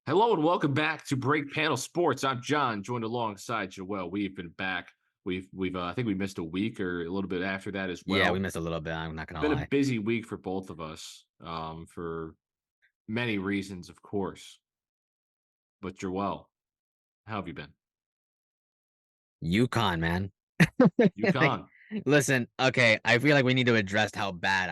Hello and welcome back to Break Panel Sports. I'm John, joined alongside Joel. We've been back. We've I think we missed a week or a little bit after that as Yeah, we well. missed a little bit, I'm not gonna Been a lie. busy week for both of us, for many reasons, of course. But Joel, how have you been? UConn, man. Like, UConn. listen, okay, I feel like we need to address how bad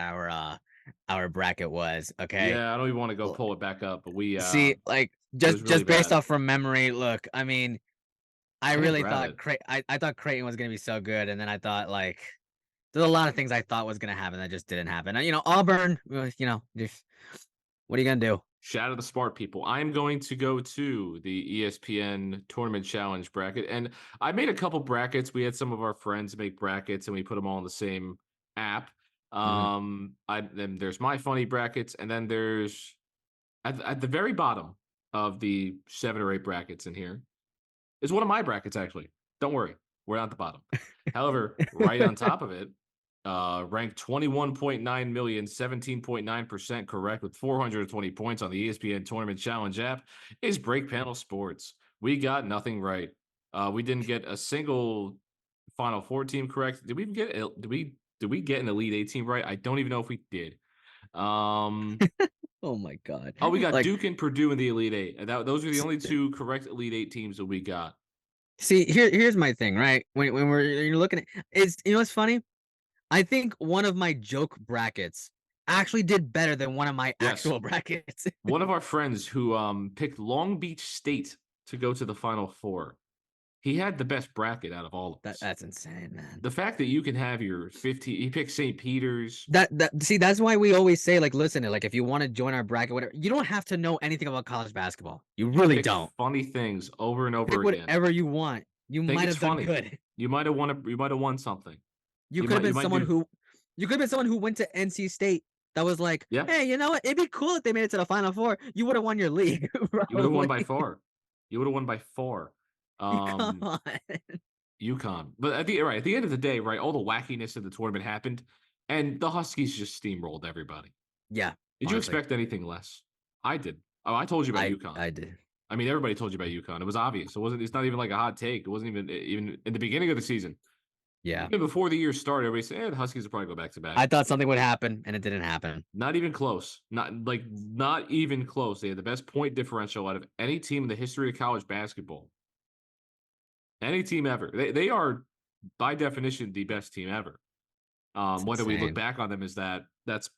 our bracket was, okay? Yeah, I don't even want to go L pull it back up, but we See, like, it just was really just based bad. off from memory, look, I mean, I I didn't really grab thought it. I thought Creighton was gonna be so good, and then I thought, like, there's a lot of things I thought was gonna happen that just didn't happen. Auburn, just what are you gonna do? Shout out to the smart people. I'm going to go to the ESPN Tournament Challenge bracket, and I made a couple brackets. We had some of our friends make brackets, and we put them all in the same app. Mhm. I then there's my funny brackets, and then there's at the very bottom of the 7 or 8 brackets in here is one of my brackets. Actually, don't worry, we're not at the bottom. However, right on top of it, ranked 21.9 million, 17.9% correct with 420 points on the ESPN Tournament Challenge app is Break Panel Sports. We got nothing right. We didn't get a single Final Four team correct. Did we get an Elite Eight team right? I don't even know if we did. Um, Oh my god. oh, we got Like, Duke and Purdue in the Elite Eight. And those are the only two correct Elite Eight teams that we got. see, here's my thing, right? When you're looking at it's what's funny? I think one of my joke brackets actually did better than one of my Yes, actual brackets. one of our friends who picked Long Beach State to go to the Final Four. He had the best bracket out of all of us. That's insane, man. The fact that you can have your 15, he picked St. Peter's. That see, that's why we always say, like, listen, like, if you want to join our bracket, whatever, you don't have to know anything about college basketball. You really Pick don't. funny things over and over Pick again. whatever you want. You Think might it's have done funny. good. You might have won something. You You could have might been someone do. who you could have been someone who went to NC State that was like, Yeah, hey, you know what? It'd be cool if they made it to the Final Four. You would have won your league, you would have won by probably. far. You would have won by far. Come Um on. UConn. But at the end of the day, right, all the wackiness of the tournament happened and the Huskies just steamrolled everybody. Yeah, Did you honestly. expect anything less? I did. Oh, I told you about UConn. I did. I mean, everybody told you about UConn. It was obvious. It's not even like a hot take. It wasn't even in the beginning of the season. Yeah. Even before the year started, everybody said, the Huskies will probably go back to back. I thought something would happen, and it didn't happen. Not even close. Not even close. They had the best point differential out of any team in the history of college basketball. Any team ever. They are by definition the best team ever. It's Whether we look insane. back on them as that's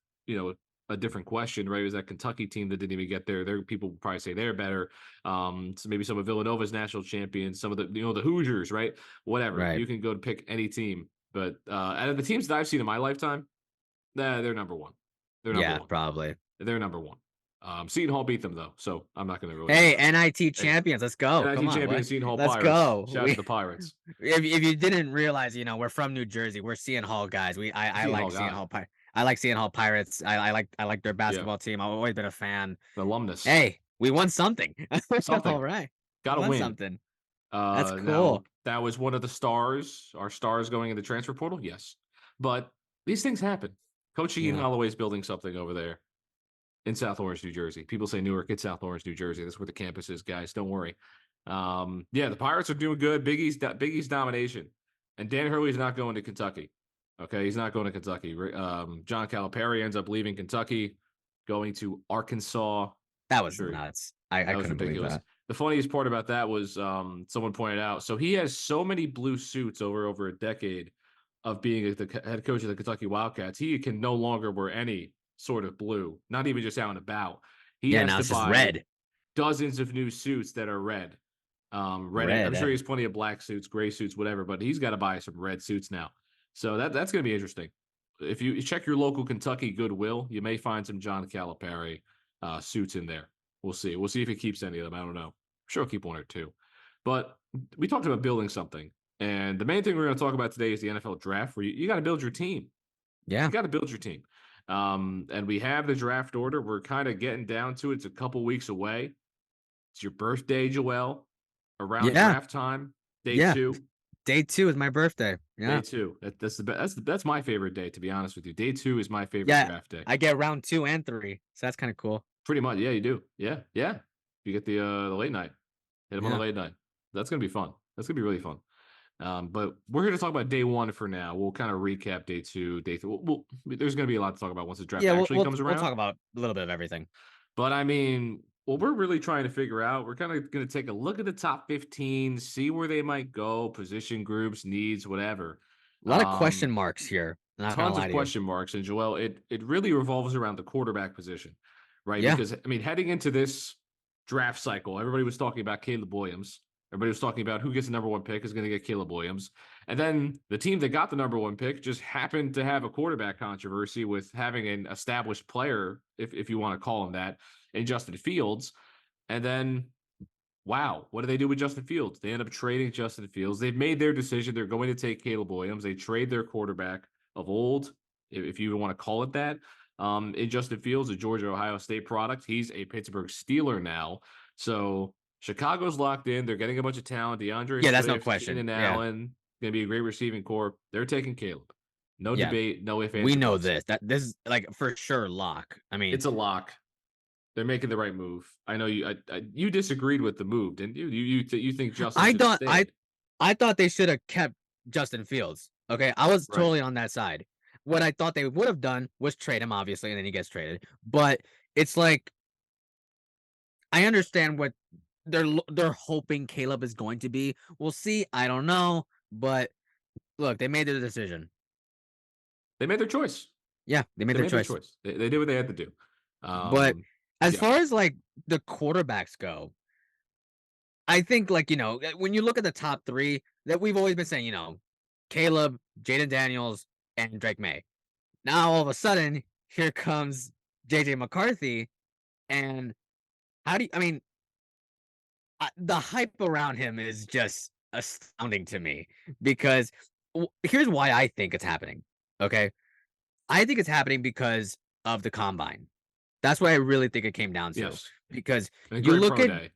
a different question, right? It was that Kentucky team that didn't even get there. There, people would probably say they're better. So maybe some of Villanova's national champions, some of the Hoosiers, right? Whatever. Right. You can go to pick any team, but out of the teams that I've seen in my lifetime, they're number one. They're number Yeah, one. probably. They're number one. Seton Hall beat them though, so I'm not going to really. Hey, NIT Hey, champions, let's go. Come NIT on, champion what? Seton Hall Let's Pirates. go. Shout out to the Pirates. If you didn't realize, we're from New Jersey. We're Seton Hall guys. I Seton Hall like guy. I like Seton Hall Pirates. I like their Yeah, basketball team. I've always been a fan. alumnus. Hey, we won something. All Something. right. Got We to won win. something. That's Now cool. that was one of the stars, our stars going in the transfer portal. Yes, but these things happen. Coach Ian Yeah. Holloway's building something over there in South Orange, New Jersey. People say Newark, it's South Orange, New Jersey. That's where the campus is, guys. Don't worry. Yeah, the Pirates are doing good. Big East domination, and Dan Hurley's not going to Kentucky. Okay, he's not going to Kentucky. John Calipari ends up leaving Kentucky, going to Arkansas. That was Sure, nuts. I that was couldn't believe ridiculous. that. The funniest part about that was someone pointed out. So he has so many blue suits over a decade of being the head coach of the Kentucky Wildcats. He can no longer wear any sort of blue, not even just out and about. He Yeah, has now to it's just buy red. dozens of new suits that are red. Red. I'm Red. sure he has plenty of black suits, gray suits, whatever, but he's got to buy some red suits now. So that's going to be interesting. If you check your local Kentucky Goodwill, you may find some John Calipari suits in there. We'll see. We'll see if he keeps any of them. I don't know. I'm sure he'll keep one or two. But we talked about building something. And the main thing we're going to talk about today is the NFL draft, where you got to build your team. Yeah. You got to build your team. And we have the draft order. We're kind of getting down to it. It's a couple weeks away. It's your birthday, Joel. Around Yeah. draft time, day Yeah. two. Day 2 is my birthday. Day Yeah. two. That's the best. That's my favorite day, to be honest with you. Day two is my favorite Yeah. draft day. I get round 2 and 3. So that's kind of cool. Pretty much. Yeah, you do. Yeah, yeah. You get the late night. Hit him on the Yeah. late night. That's gonna be fun. That's gonna be really fun. But we're here to talk about day one for now. We'll kind of recap day two, day three. There's going to be a lot to talk about once the draft Yeah, we'll actually we'll comes we'll around. talk about a little bit of everything. But I mean, what we're really trying to figure out, we're kind of going to take a look at the top 15, see where they might go, position groups, needs, whatever. A lot of question Um, marks here. I'm not gonna Tons lie of to you. question marks. And Joel, it really revolves around the quarterback position, right? Yeah. Because I mean, heading into this draft cycle, everybody was talking about Caleb Williams. Everybody was talking about who gets the number one pick is going to get Caleb Williams. And then the team that got the number one pick just happened to have a quarterback controversy with having an established player, if you want to call him that, in Justin Fields. And then, wow, what do they do with Justin Fields? They end up trading Justin Fields. They've made their decision. They're going to take Caleb Williams. They trade their quarterback of old, if you want to call it that. In Justin Fields, a Georgia Ohio State product. He's a Pittsburgh Steeler now. So Chicago's locked in. They're getting a bunch of talent. DeAndre Yeah, that's no Swift, question. Keenan Yeah. Allen, going to be a great receiving core. They're taking Caleb. No Yeah. debate, no ifs, ands, We or know buts. this. This is like for sure lock. I mean, It's a lock. They're making the right move. I know you. You disagreed with the move, didn't you? You think Justin I should have thought I stayed, I thought they should have kept Justin Fields. Okay. I was right? totally on that side. What I thought they would have done was trade him, obviously, and then he gets traded. But it's like I understand what they're hoping Caleb is going to be. We'll see. I don't know. But look, they made their decision. They made their choice. Yeah, they made They their made their choice. choice. They did what they had to do. But as Yeah, far as like the quarterbacks go, I think like, when you look at the top three that we've always been saying, Caleb, Jaden Daniels, and Drake May. Now all of a sudden, here comes JJ McCarthy. And I mean, the hype around him is just astounding to me because here's why I think it's happening. Okay. I think it's happening because of the combine. That's what I really think it came down to. yes, Because and a you great look pro at day.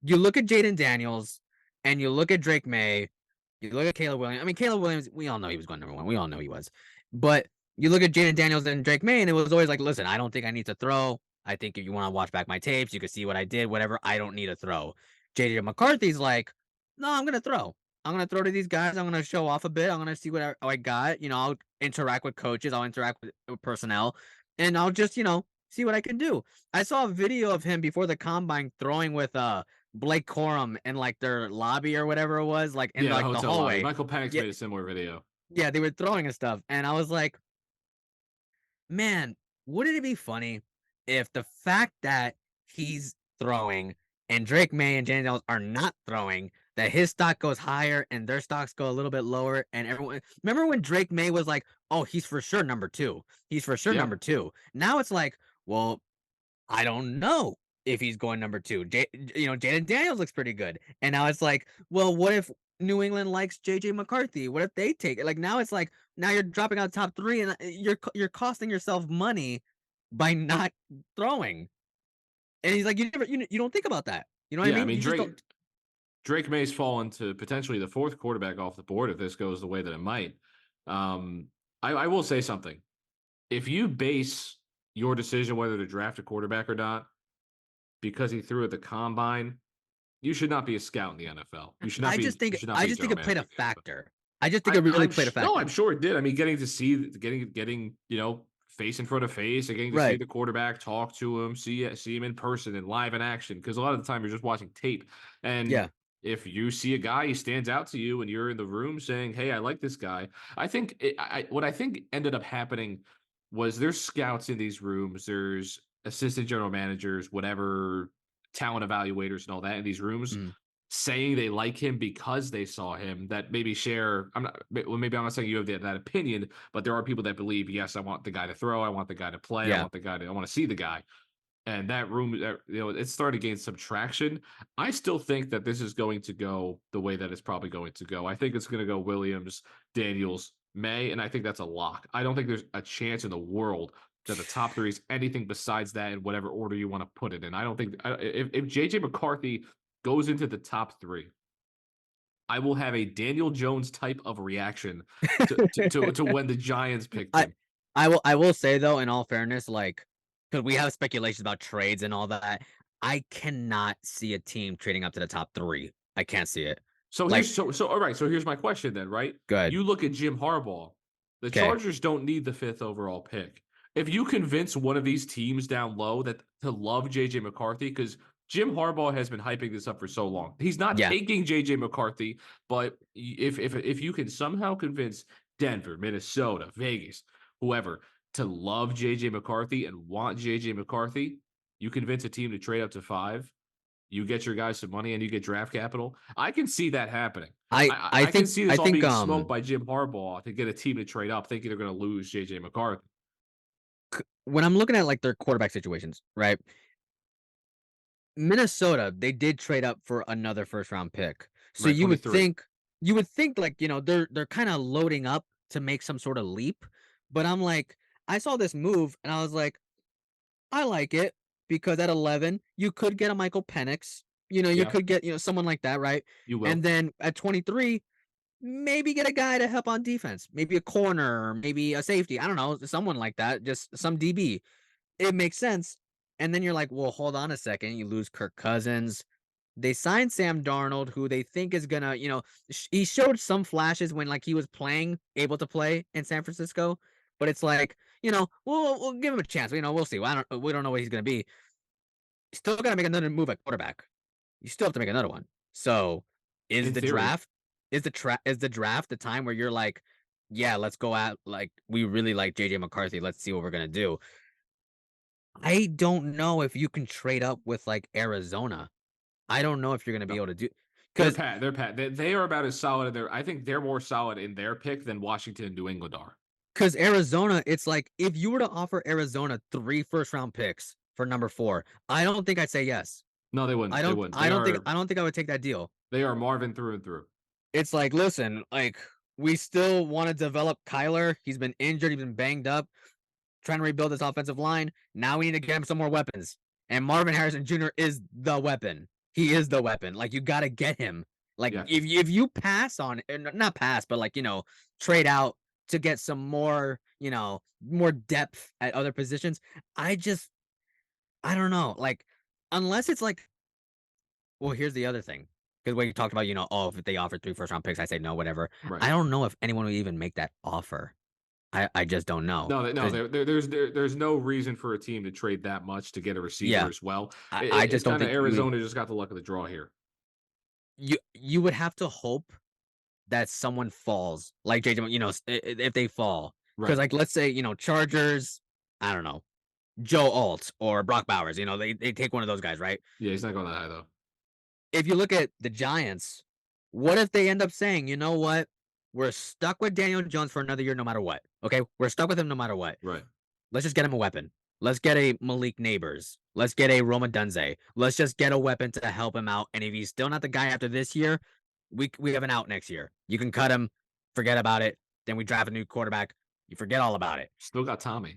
you look at Jaden Daniels and you look at Drake May, you look at Caleb Williams. I mean, Caleb Williams, we all know he was going number one. We all know he was. But you look at Jaden Daniels and Drake May, and it was always like, listen, I don't think I need to throw. I think if you want to watch back my tapes, you can see what I did, whatever. I don't need to throw. JJ McCarthy's like, no, I'm gonna throw. I'm gonna throw to these guys. I'm gonna show off a bit. I'm gonna see what I got. I'll interact with coaches. I'll interact with personnel, and I'll just see what I can do. I saw a video of him before the combine throwing with Blake Corum in like their lobby or whatever it was, like in Yeah, the like the hotel lobby. hallway. Michael Penix Yeah, made a similar video. yeah, they were throwing and stuff, and I was like, man, wouldn't it be funny if the fact that he's throwing and Drake May and Jaden Daniels are not throwing, that his stock goes higher and their stocks go a little bit lower, and everyone remember when Drake May was like, oh, he's for sure number two. He's for sure Yeah, number two. Now it's like, well, I don't know if he's going number two. Jaden Daniels looks pretty good. And now it's like, well, what if New England likes JJ McCarthy? What if they take it? Like now it's like now you're dropping out top three and you're costing yourself money by not throwing. And he's like, you don't think about that. You know what I yeah. I mean? mean, You just don't. Drake May's fallen to potentially the fourth quarterback off the board if this goes the way that it might. I will say something. If you base your decision whether to draft a quarterback or not because he threw at the combine, you should not be a scout in the NFL. You should not I be. just You think should not I be a just think general it played manager a in the NFL. factor. I just think it really played a No, I'm factor. sure it did. I mean, getting to see, getting face in front of face, and getting to see Right. the quarterback, talk to him, see him in person and live in action. Because a lot of the time you're just watching tape, and Yeah. if you see a guy, he stands out to you, and you're in the room saying, "Hey, I like this guy." I think what I think ended up happening was there's scouts in these rooms. There's assistant general managers, whatever talent evaluators and all that in these rooms Mm, saying they like him because they saw him that maybe share maybe I'm not saying you have that opinion, but there are people that believe, yes, I want the guy to throw, I want the guy to play, yeah. I want to see the guy. And that room, it's starting to gain some traction. I still think that this is going to go the way that it's probably going to go. I think it's going to go Williams, Daniels, May, and I think that's a lock. I don't think there's a chance in the world that the top three is anything besides that in whatever order you want to put it in. I don't think if JJ McCarthy goes into the top three, I will have a Daniel Jones type of reaction to when the Giants picked I him. I will say though, in all fairness, like because we have speculations about trades and all that. I cannot see a team trading up to the top 3. I can't see it. So Like, all right. So here's my question then, right? good. You look at Jim Harbaugh. The Okay. Chargers don't need the 5th overall pick. If you convince one of these teams down low that to love JJ McCarthy, because Jim Harbaugh has been hyping this up for so long. He's not Yeah. taking JJ McCarthy, but if you can somehow convince Denver, Minnesota, Vegas, whoever to love JJ McCarthy and want JJ McCarthy, you convince a team to trade up to 5. You get your guys some money and you get draft capital. I can see that happening. I I I can think see I this all think being smoked by Jim Harbaugh to get a team to trade up, thinking they're going to lose JJ McCarthy. when I'm looking at like their quarterback situations, right? Minnesota, they did trade up for another first round pick. So Right, 23. you would think like, they're kind of loading up to make some sort of leap, but I'm like I saw this move and I was like, I like it because at 11, you could get a Michael Penix, you Yeah, could get, someone like that, right? you And will. then at 23, maybe get a guy to help on defense, maybe a corner, maybe a safety, I don't know, someone like that, just some DB. It makes sense. And then you're like, well, hold on a second. You lose Kirk Cousins. They signed Sam Darnold, who they think is gonna, he showed some flashes when like he was playing, able to play in San Francisco, but it's like, we'll give him a chance. We'll see. We don't know what he's gonna be. You still gotta make another move at quarterback. You still have to make another one. So, is In the theory. draft is the draft the time where you're like, yeah, let's go out like we really like JJ McCarthy. Let's see what we're gonna do. I don't know if you can trade up with like Arizona. I don't know if you're gonna be No. able to do They're because pat. They're pat. They are about as solid in their. I think they're more solid in their pick than Washington and New England are. Arizona, it's like if you were to offer Arizona 3 first round picks for number 4, I don't think I'd say yes. No, they wouldn't. They wouldn't. They are I don't think I would take that deal. Marvin through and through. It's like, listen, like we still want to develop Kyler. He's been injured, he's been banged up, trying to rebuild this offensive line. Now we need to get him some more weapons. And Marvin Harrison Jr. is the weapon. He is the weapon. Like you got to get him. Like Yeah. if you pass on not pass, but like trade out to get some more more depth at other positions. I don't know. Like unless it's like, well, here's the other thing. Because when you talked about oh, if they offered 3 first round picks, I say no, whatever. Right. I don't know if anyone would even make that offer. I just don't know. No, Because there's no reason for a team to trade that much to get a receiver yeah, as well. I just It's don't kind of think you would Arizona just got the luck of the draw here. you would have to hope that someone falls like JJ, if they fall. Because Right. like let's say, Chargers, I don't know, Joe Alt or Brock Bowers, they take one of those guys, right? Yeah, he's not going that high though. If you look at the Giants, what if they end up saying, you know what? We're stuck with Daniel Jones for another year no matter what. Okay? We're stuck with him no matter what. Right. Let's just get him a weapon. Let's get a Malik Neighbors. Let's get a Roma Dunze. Let's just get a weapon to help him out. And if he's still not the guy after this year, we have an out next year. You can cut him, forget about it. Then we draft a new quarterback. You forget all about it. Still got Tommy.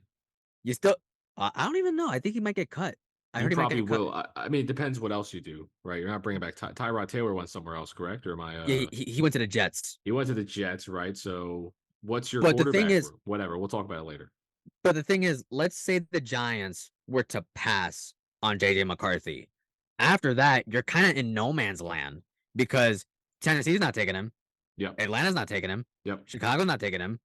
You still, I don't even know. I think he might get cut. I You heard he might probably get cut. will. I mean, it depends what else you do, right? You're not bringing back Tyrod Taylor went somewhere else, correct? Or am I? Yeah, he went to the Jets. He went to the Jets, right? So what's your But the thing quarterback? is, Whatever. We'll talk about it later. let's say the Giants were to pass on JJ McCarthy. After that, you're kind of in no man's land because Tennessee's not taking him. Yep. Atlanta's not taking him. Yep. Chicago's not taking him.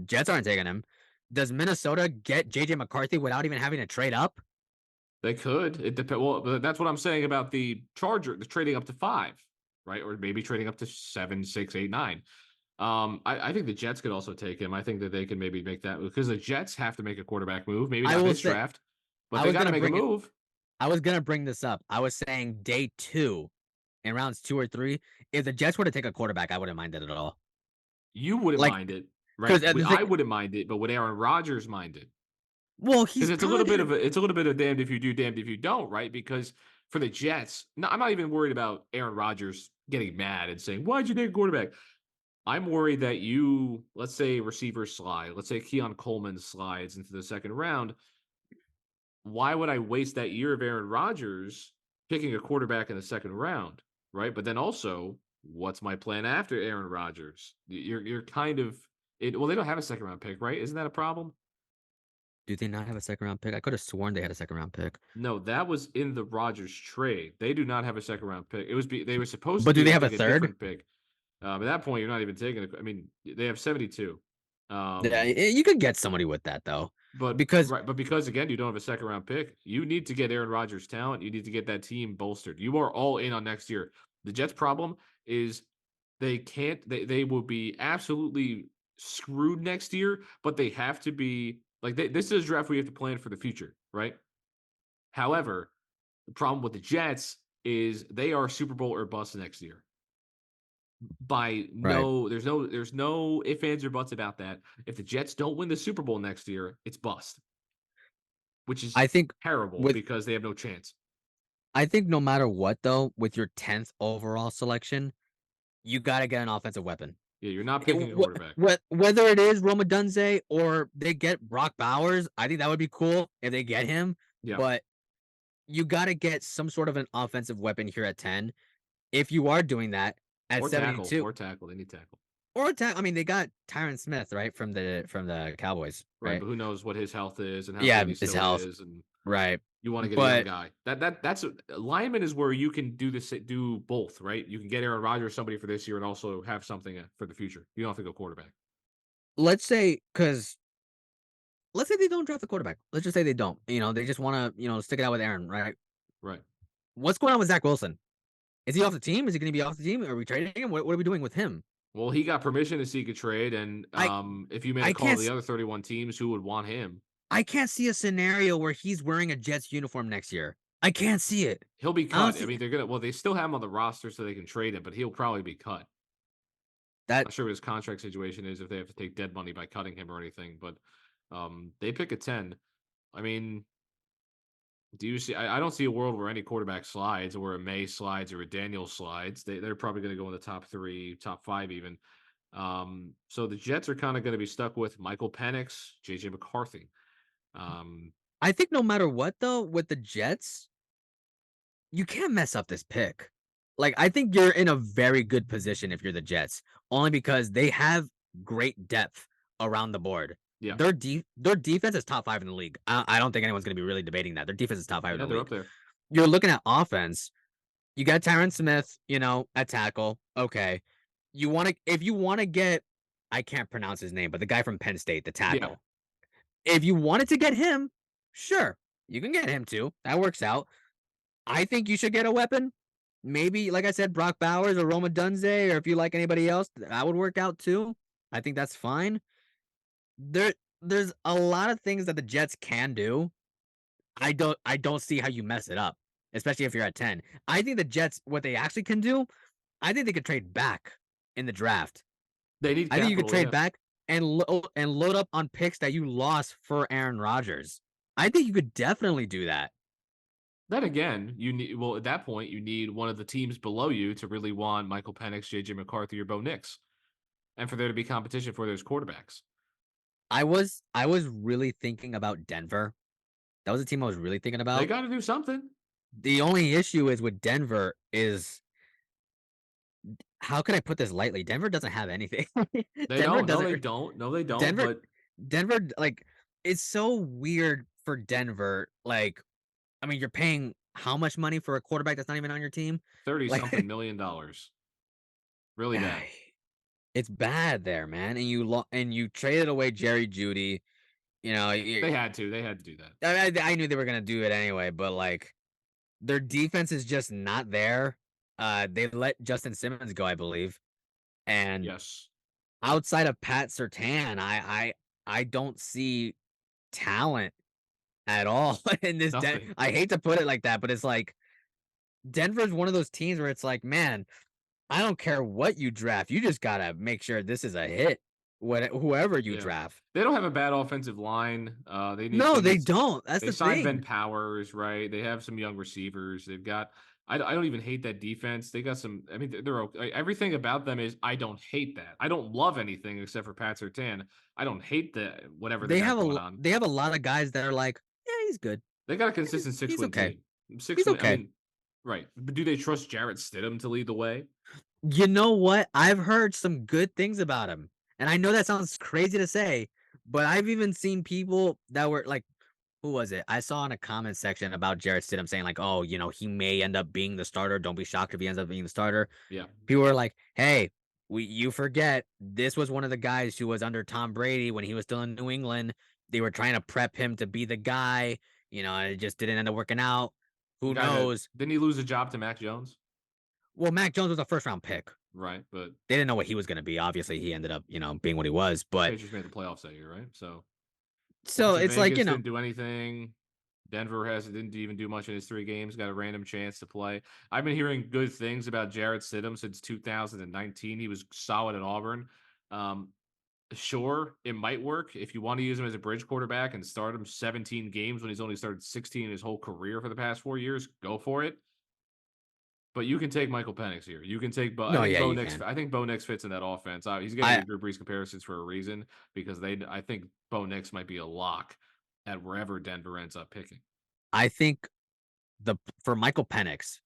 Jets aren't taking him. Does Minnesota get JJ McCarthy without even having to trade up? They could. It depends. Well, but that's what I'm saying about the the trading up to 5, right? Or maybe trading up to 7, 6, 8, 9. I think the Jets could also take him. I think that they can maybe make that because the Jets have to make a quarterback move. Maybe I not will this say draft, but I they was got to gonna make a bring it. move. I was gonna bring this up. I was saying day 2 in rounds 2 or 3. If the Jets were to take a quarterback, I wouldn't mind it at all. You wouldn't Like, mind it, right? because I wouldn't mind it, but would Aaron Rodgers mind it? well, Because he's probably gonna. it's a little bit of damned if you do, damned if you don't, right? Because for the Jets, no, I'm not even worried about Aaron Rodgers getting mad and saying, "Why'd you take a quarterback?" I'm worried that let's say receivers slide, let's say Keon Coleman slides into the second round. Why would I waste that year of Aaron Rodgers picking a quarterback in the second round, right? But then also, what's my plan after Aaron Rodgers? You're kind of it. Well, they don't have a second round pick, right? Isn't that a problem? Do they not have a second round pick? I could have sworn they had a second round pick. No, that was in the Rodgers trade. They do not have a second round pick. They were supposed to But do be they have a having a third? different pick. At that point, you're not even taking it. I mean, they have 72. Yeah, Um, you could get somebody with that though, but because right, but because again, you don't have a second round pick, you need to get Aaron Rodgers talent. You need to get that team bolstered. You are all in on next year. The Jets' problem is they can't. They will be absolutely screwed next year. But they have to be like this is a draft we have to plan for the future, right? However, the problem with the Jets is they are Super Bowl or bust next year. right. There's no ifs, ands, or buts about that. If the Jets don't win the Super Bowl next year, it's bust, which is I think terrible with because they have no chance. I think no matter what though, with your 10th overall selection, you got to get an offensive weapon. Yeah, you're not picking a quarterback. Whether it is Roma Dunze or they get Brock Bowers, I think that would be cool if they get him. Yeah, But you got to get some sort of an offensive weapon here at 10. If you are doing that at 72, or tackle. They need tackle. or attack, I mean, they got Tyron Smith right from the Cowboys, Right, right? but who knows what his health is and how Yeah, good he his still health, is, and right? you want to get a young But guy. That's lineman is where you can do both, right? You can get Aaron Rodgers somebody for this year and also have something for the future. You don't have to go quarterback. let's say because let's say they don't draft the quarterback. Let's just say they don't. They just want to stick it out with Aaron, right? Right. What's going on with Zach Wilson? Is he off the team? Is he going to be off the team? Are we trading him? What are we doing with him? Well, he got permission to seek a trade, and I if you made a I call to can't the other 31 teams, who would want him? I can't see a scenario where he's wearing a Jets uniform next year. I can't see it. He'll be I don't cut. I see mean, they're gonna. Well, they still have him on the roster, so they can trade him, but he'll probably be cut. that. Not sure what his contract situation is if they have to take dead money by cutting him or anything, but they pick a 10. I mean, do you see? I don't see a world where any quarterback slides, or a May slides, or a Daniel slides. They're probably going to go in the top 3, top 5 even. So the Jets are kind of going to be stuck with Michael Penix, JJ McCarthy. Um, I think no matter what though, with the Jets, you can't mess up this pick. Like I think you're in a very good position if you're the Jets, only because they have great depth around the board. yeah, Their defense is top 5 in the league. I don't think anyone's going to be really debating that. Their defense is top 5 in yeah, the they're up league. there. You're looking at offense. You got Tyron Smith, at tackle. Okay. If you want to get, I can't pronounce his name, but the guy from Penn State, the Yeah, tackle. If you wanted to get him, sure, you can get him too. That works out. I think you should get a weapon. Maybe, like I said, Brock Bowers or Roma Dunze, or if you like anybody else, that would work out too. I think that's fine. There's a lot of things that the Jets can do. I don't see how you mess it up, especially if you're at 10. I think the Jets, what they actually can do, I think they could trade back in the draft. they need I think you could capital. trade Yeah, back and load up on picks that you lost for Aaron Rodgers. I think you could definitely do that. then again, you need. Well, at that point, you need one of the teams below you to really want Michael Penix, JJ McCarthy, or Bo Nix, and for there to be competition for those quarterbacks. I was really thinking about Denver. That was a team I was really thinking They about. got to do something. The only issue is with Denver is how can I put this lightly? Denver doesn't have anything. They Denver don't. No, doesn't they don't. No, they don't. Denver But Denver like it's so weird for Denver. Like, I mean, you're paying how much money for a quarterback that's not even on your team? 30 something Like million dollars. Really bad. it's bad there, man. And you traded away Jerry Judy. They had to. They had to do that. I knew they were gonna do it anyway, but like their defense is just not there. They let Justin Simmons go, I believe, and Yes. outside of Pat Surtain, I don't see talent at all in this. Nothing. I hate to put it like that, but it's like Denver's one of those teams where it's like, man, I don't care what you draft, you just gotta make sure this is a hit. Whoever you Yeah. draft. They don't have a bad offensive line. No, they they need don't. That's they the signed Ben thing. Powers, right? They have some young receivers. They've got I don't even hate that defense. They got some I mean they're okay. Everything about them is I don't hate that. I don't love anything except for Pat Surtain. I don't hate the whatever they got going on. They have a lot of guys that are like, yeah, he's good. They got a consistent He's 6-win okay. team. 6 He's win I okay. mean, right. But do they trust Jarrett Stidham to lead the way? You know what? I've heard some good things about him. And I know that sounds crazy to say, But I've even seen people that were like, who was it? I saw in a comment section about Jarrett Stidham saying like, "Oh, he may end up being the starter. Don't be shocked if he ends up being the starter." Yeah. People were like, "Hey, you forget this was one of the guys who was under Tom Brady when he was still in New England. They were trying to prep him to be the guy. And it just didn't end up working out. The Who guy that knows?" didn't he lose a job to Mac Jones? Well, Mac Jones was a first round pick. Right, but They didn't know what he was going to be. Obviously, he ended up, being what he was. But Patriots made the playoffs that year, right? So went so to it's like, Vegas, didn't do anything. Denver didn't even do much in his 3 games. Got a random chance to play. I've been hearing good things about Jarrett Stidham since 2019. He was solid at Auburn. Um, sure, it might work if you want to use him as a bridge quarterback and start him 17 games when he's only started 16 in his whole career for the past 4 years. Go for it. But you can take Michael Penix here. You can take Bo. I no, think yeah, Bo you Nix. can. I think Bo Nix fits in that offense. He's getting I the Drew Brees comparisons for a reason because I think Bo Nix might be a lock at wherever Denver ends up picking. I think for Michael Penix,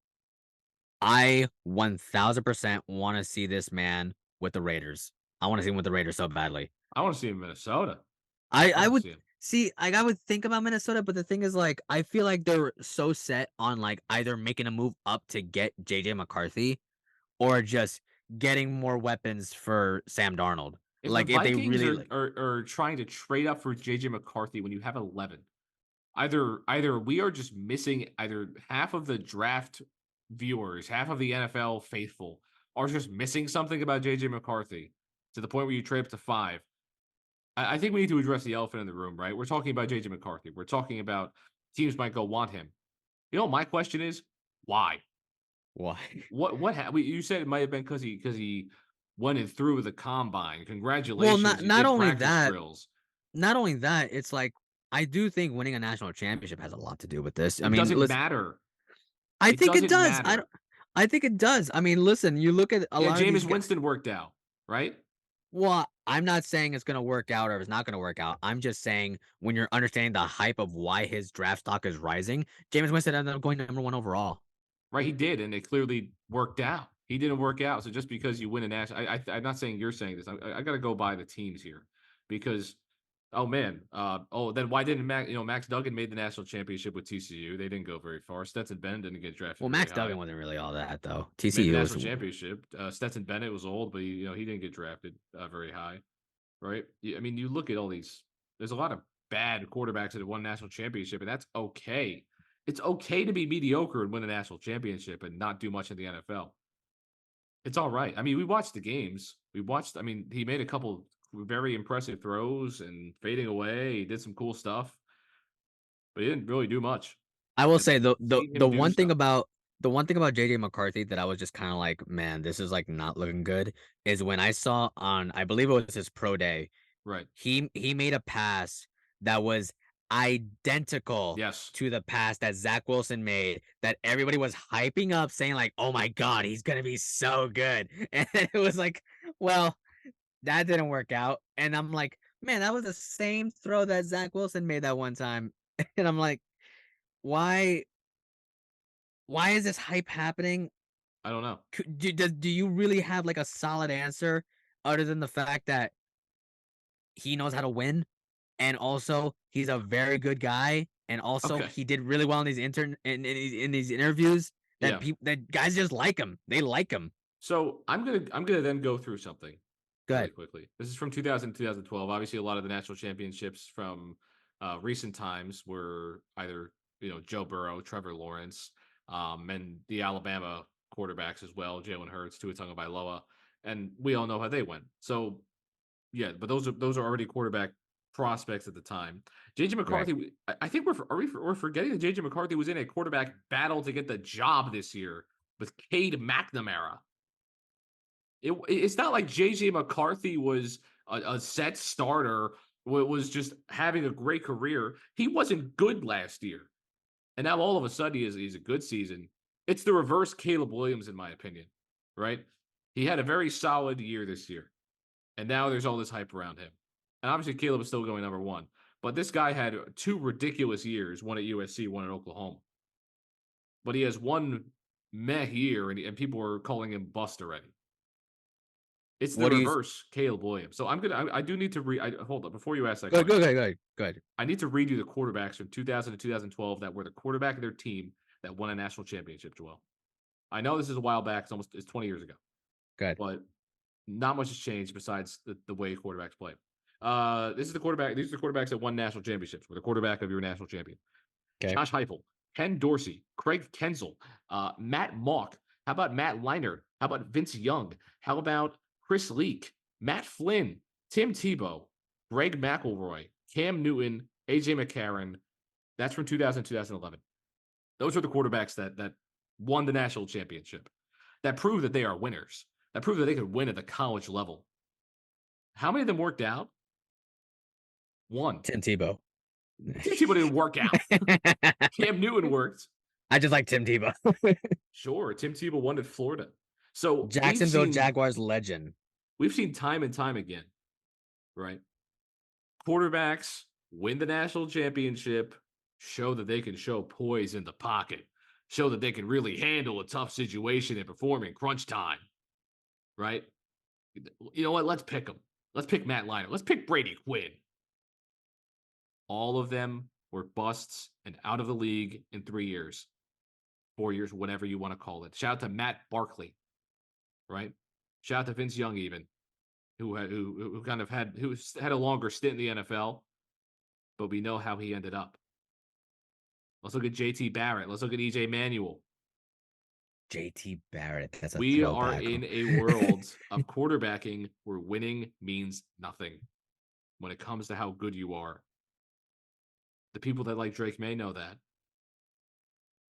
I 1000% want to see this man with the Raiders. I want to see him with the Raiders so badly. I want to see him in Minnesota. I Love to would see him. see, like, I would think about Minnesota, but the thing is, like, I feel like they're so set on like either making a move up to get JJ McCarthy or just getting more weapons for Sam Darnold. If the Like, if they Vikings really are, like, are are trying to trade up for JJ McCarthy when you have 11, either we are just missing either half of the draft viewers, half of the NFL faithful are just missing something about JJ McCarthy to the point where you trade up to 5. I think we need to address the elephant in the room, right? We're talking about JJ McCarthy. We're talking about teams might go want him. My question is why? why? You said it might have been because he went and threw the combine. Well, Congratulations, not you not did only practice that, drills. it's like I do think winning a national championship has a lot to do with this. I It mean, doesn't listen, matter. I It think it doesn't does. matter. I think it does. I mean, listen, you look at a Yeah, lot of these Jameis guys. Winston worked out, right? Well, I'm not saying it's gonna work out or it's not gonna work out. I'm just saying when you're understanding the hype of why his draft stock is rising, James Winston ended up going #1 overall. Right, he did, and it clearly worked out. He didn't work out, so just because you win a national, I'm not saying you're saying this. I got to go by the teams here, because, oh man, then why didn't Max Duggan made the national championship with TCU? They didn't go very far. Stetson Bennett didn't get drafted Well, very Max high. Duggan wasn't really all that though. Made the TCU was national championship. Stetson Bennett was old, but he didn't get drafted very high, right? I mean, you look at all these. There's a lot of bad quarterbacks that have won national championship, and that's okay. It's okay to be mediocre and win a national championship and not do much in the NFL. It's all right. I mean, we watched the games. I mean, he made a couple very impressive throws and fading away. He did some cool stuff, but he didn't really do much. I will And say seeing him do stuff, the one thing about JJ McCarthy that I was just kind of like, man, this is like not looking good is when I saw on, I believe it was his pro day, right? he made a pass that was identical Yes. to the pass that Zach Wilson made that everybody was hyping up saying like, "Oh my god, he's going to be so good." And it was like, well, that didn't work out. And I'm like, "Man, that was the same throw that Zach Wilson made that one time." And I'm like, "Why is this hype happening? I don't know. Do you really have like a solid answer other than the fact that he knows how to win, and also he's a very good guy, and also Okay. he did really well in these in these interviews that Yeah. people that guys just like him. They like him. So I'm gonna then go through something really Good. quickly. This is from 2000 2012. Obviously, a lot of the national championships from recent times were either Joe Burrow, Trevor Lawrence, and the Alabama quarterbacks as well, Jalen Hurts, Tua Tagovailoa, and we all know how they went. So yeah, but those are already quarterback prospects at the time. JJ Right. McCarthy, I think we're forgetting that JJ McCarthy was in a quarterback battle to get the job this year with Cade McNamara. It's not like JJ McCarthy was a set starter, was just having a great career. He wasn't good last year, and now all of a sudden he's a good season. It's the reverse Caleb Williams, in my opinion, right? He had a very solid year this year, and now there's all this hype around him. And obviously Caleb is still going #1, but this guy had 2 ridiculous years, one at USC, one at Oklahoma. But he has one meh year, and people are calling him bust already. It's the What do you? reverse Caleb Williams. So I do need to hold up before you ask that Good, question. good, good, good. I need to read you the quarterbacks from 2000 to 2012 that were the quarterback of their team that won a national championship, Joel. I know this is a while back. It's 20 years ago, Good. but not much has changed besides the way quarterbacks play. This is the quarterback. These are the quarterbacks that won national championships. Were the quarterback of your national champion. Okay. Josh Heupel, Ken Dorsey, Craig Kensel, Matt Mock. How about Matt Leinart? How about Vince Young? How about Chris Leak, Matt Flynn, Tim Tebow, Greg McElroy, Cam Newton, AJ McCarron? That's from 2000, 2011. Those are the quarterbacks that won the national championship, that prove that they are winners, that prove that they could win at the college level. How many of them worked out? One. Tim Tebow. Tim Tebow didn't work out. Cam Newton worked. I just like Tim Tebow. Sure, Tim Tebow won at Florida. So Jacksonville Jaguars legend. We've seen time and time again, right? Quarterbacks win the national championship, show that they can show poise in the pocket, show that they can really handle a tough situation and perform in crunch time, right? You know what? Let's pick them. Let's pick Matt Leinart. Let's pick Brady Quinn. All of them were busts and out of the league in 3 years, 4 years, whatever you want to call it. Shout out to Matt Barkley, right? Shout out to Vince Young, even, who had a longer stint in the NFL, but we know how he ended up. Let's look at JT Barrett. Let's look at EJ Manuel. JT Barrett. That's we are in a world of quarterbacking where winning means nothing when it comes to how good you are. The people that like Drake May know that.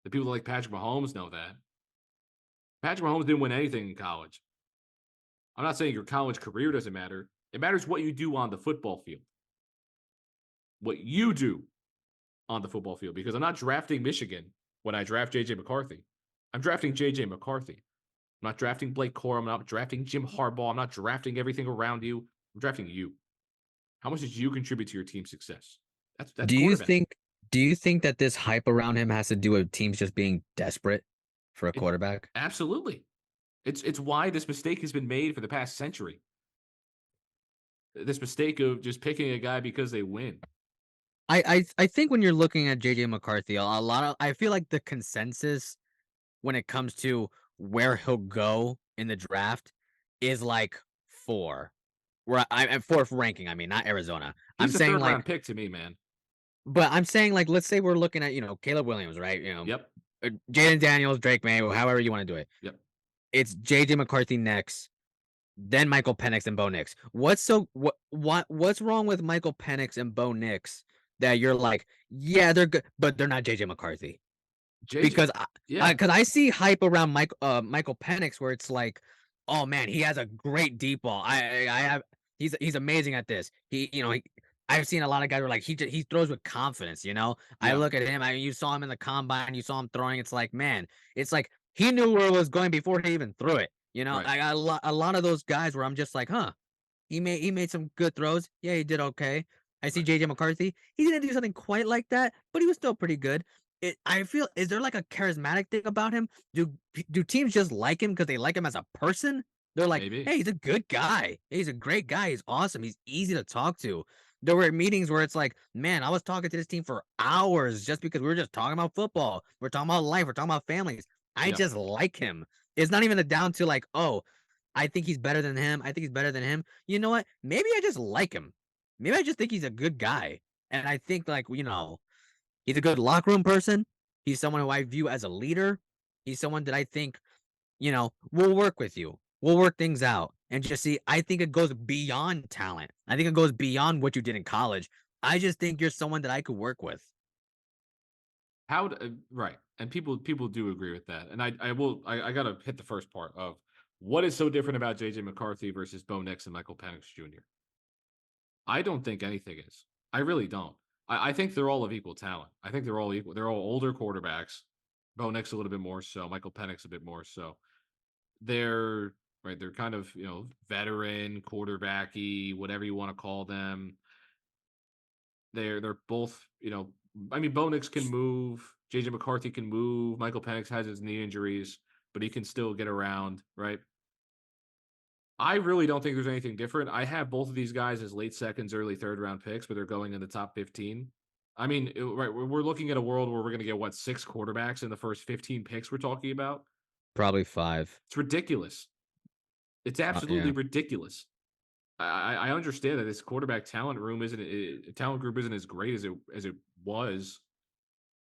The people that like Patrick Mahomes know that. Patrick Mahomes didn't win anything in college. I'm not saying your college career doesn't matter. It matters what you do on the football field. What you do on the football field. Because I'm not drafting Michigan when I draft J.J. McCarthy. I'm drafting J.J. McCarthy. I'm not drafting Blake Corum. I'm not drafting Jim Harbaugh. I'm not drafting everything around you. I'm drafting you. How much did you contribute to your team's success? That's do you think that this hype around him has to do with teams just being desperate for a quarterback? Absolutely. It's why this mistake has been made for the past century. This mistake of just picking a guy because they win. I think when you're looking at JJ McCarthy, I feel like the consensus when it comes to where he'll go in the draft is like 4. Where I'm 4th ranking. I mean, not Arizona. He's I'm saying third like round pick to me, man. But I'm saying like let's say we're looking at Caleb Williams, right? Yep. Jaden Daniels, Drake May, however you want to do it. Yep. It's JJ McCarthy next, then Michael Penix and Bo Nix. What's wrong with Michael Penix and Bo Nix that you're like, yeah, they're good, but they're not JJ McCarthy? Because I see hype around Michael Penix where it's like, oh man, he has a great deep ball. He's amazing at this. I've seen a lot of guys who are like he throws with confidence. I look at him. You saw him in the combine. You saw him throwing. It's like, man, it's like he knew where it was going before he even threw it. Right. I got a lot of those guys where I'm just like, huh, he made some good throws. Yeah, he did okay. I see JJ McCarthy. He didn't do something quite like that, but he was still pretty good. I feel, is there like a charismatic thing about him? Do teams just like him because they like him as a person? They're like, Maybe. hey, he's a good guy. Hey, he's a great guy. He's awesome. He's easy to talk to. There were meetings where it's like, man, I was talking to this team for hours just because we were just talking about football. We're talking about life. We're talking about families. I just like him. It's not even down to like, oh, I think he's better than him. I think he's better than him. You know what? Maybe I just like him. Maybe I just think he's a good guy. And I think like, he's a good locker room person. He's someone who I view as a leader. He's someone that I think, will work with you. We'll work things out and just see. I think it goes beyond talent. I think it goes beyond what you did in college. I just think you're someone that I could work with. Right. And people do agree with that. And I gotta hit the first part of what is so different about JJ McCarthy versus Bo Nix and Michael Penix Jr. I don't think anything is. I really don't. I think they're all of equal talent. I think they're all equal. They're all older quarterbacks. Bo Nix a little bit more so. Michael Penix a bit more so. They're right. They're kind of veteran quarterbacky, whatever you want to call them. They're both I mean, Bo Nix can move. JJ McCarthy can move. Michael Penix has his knee injuries, but he can still get around. Right. I really don't think there's anything different. I have both of these guys as late seconds, early third round picks, but they're going in the top 15. I mean, right, we're looking at a world where we're going to get what, 6 quarterbacks in the first 15 picks we're talking about. Probably 5. It's ridiculous. It's absolutely Yeah. ridiculous. I understand that this quarterback talent room talent group isn't as great as it was,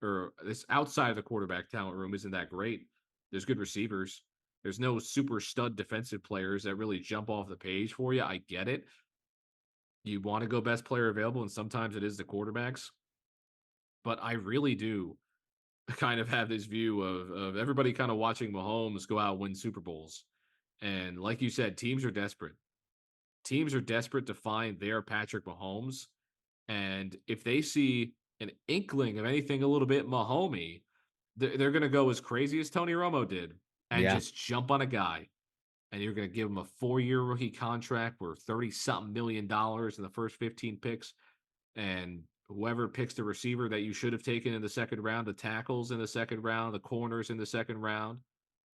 or this outside of the quarterback talent room isn't that great. There's good receivers. There's no super stud defensive players that really jump off the page for you. I get it. You want to go best player available, and sometimes it is the quarterbacks. But I really do kind of have this view of everybody kind of watching Mahomes go out and win Super Bowls. And like you said, teams are desperate. Teams are desperate to find their Patrick Mahomes. And if they see an inkling of anything a little bit Mahomey, they're going to go as crazy as Tony Romo did and Yeah. just jump on a guy. And you're going to give him a 4-year rookie contract worth $30-something million in the first 15 picks. And whoever picks the receiver that you should have taken in the second round, the tackles in the second round, the corners in the second round,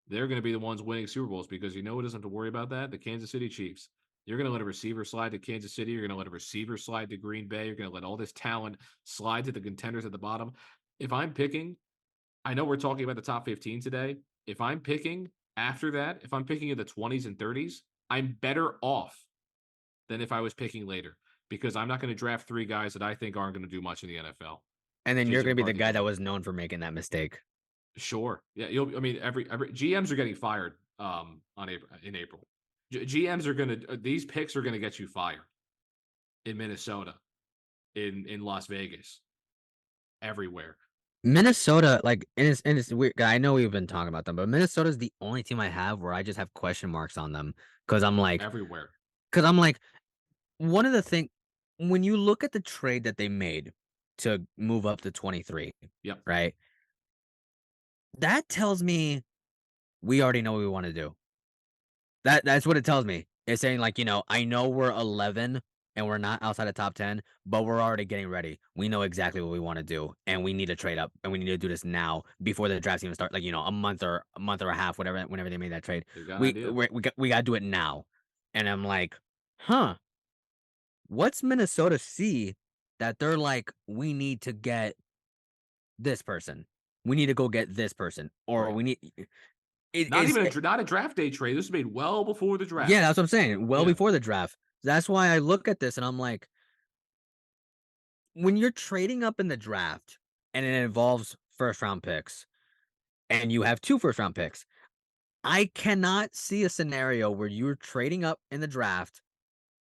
they're going to be the ones winning Super Bowls because you know who doesn't have to worry about that? The Kansas City Chiefs. You're going to let a receiver slide to Kansas City. You're going to let a receiver slide to Green Bay. You're going to let all this talent slide to the contenders at the bottom. If I'm picking, I know we're talking about the top 15 today. If I'm picking after that, if I'm picking in the 20s and 30s, I'm better off than if I was picking later because I'm not going to draft 3 guys that I think aren't going to do much in the NFL. And then you're JJ going to be the McCarthy guy goes that off. was known for making that mistake. Sure. Yeah. I mean, every GMs are getting fired in April. GMs are going to, these picks are going to get you fired in Minnesota, in Las Vegas, everywhere. Minnesota, like, and it's weird. I know we've been talking about them, but Minnesota's the only team I have where I just have question marks on them because Everywhere. I'm like, one of the thing when you look at the trade that they made to move up to 23, Yep. right? That tells me we already know what we want to do. That's what it tells me. It's saying like, I know we're 11 and we're not outside the top 10, but we're already getting ready. We know exactly what we want to do, and we need to trade up, and we need to do this now before the draft even start. Like, a month or a half, whatever, whenever they made that trade. They've got an We idea. we got to do it now. And I'm like, huh? What's Minnesota see that they're like, we need to get this person. We need to go get this person, or Right. we need it Not is even not a draft day trade. This was made well before the yeah, draft. that's what I'm saying. Well Yeah. before the draft. That's why I look at this and I'm like, when you're trading up in the draft and it involves first round picks and you have 2 first round picks, I cannot see a scenario where you're trading up in the draft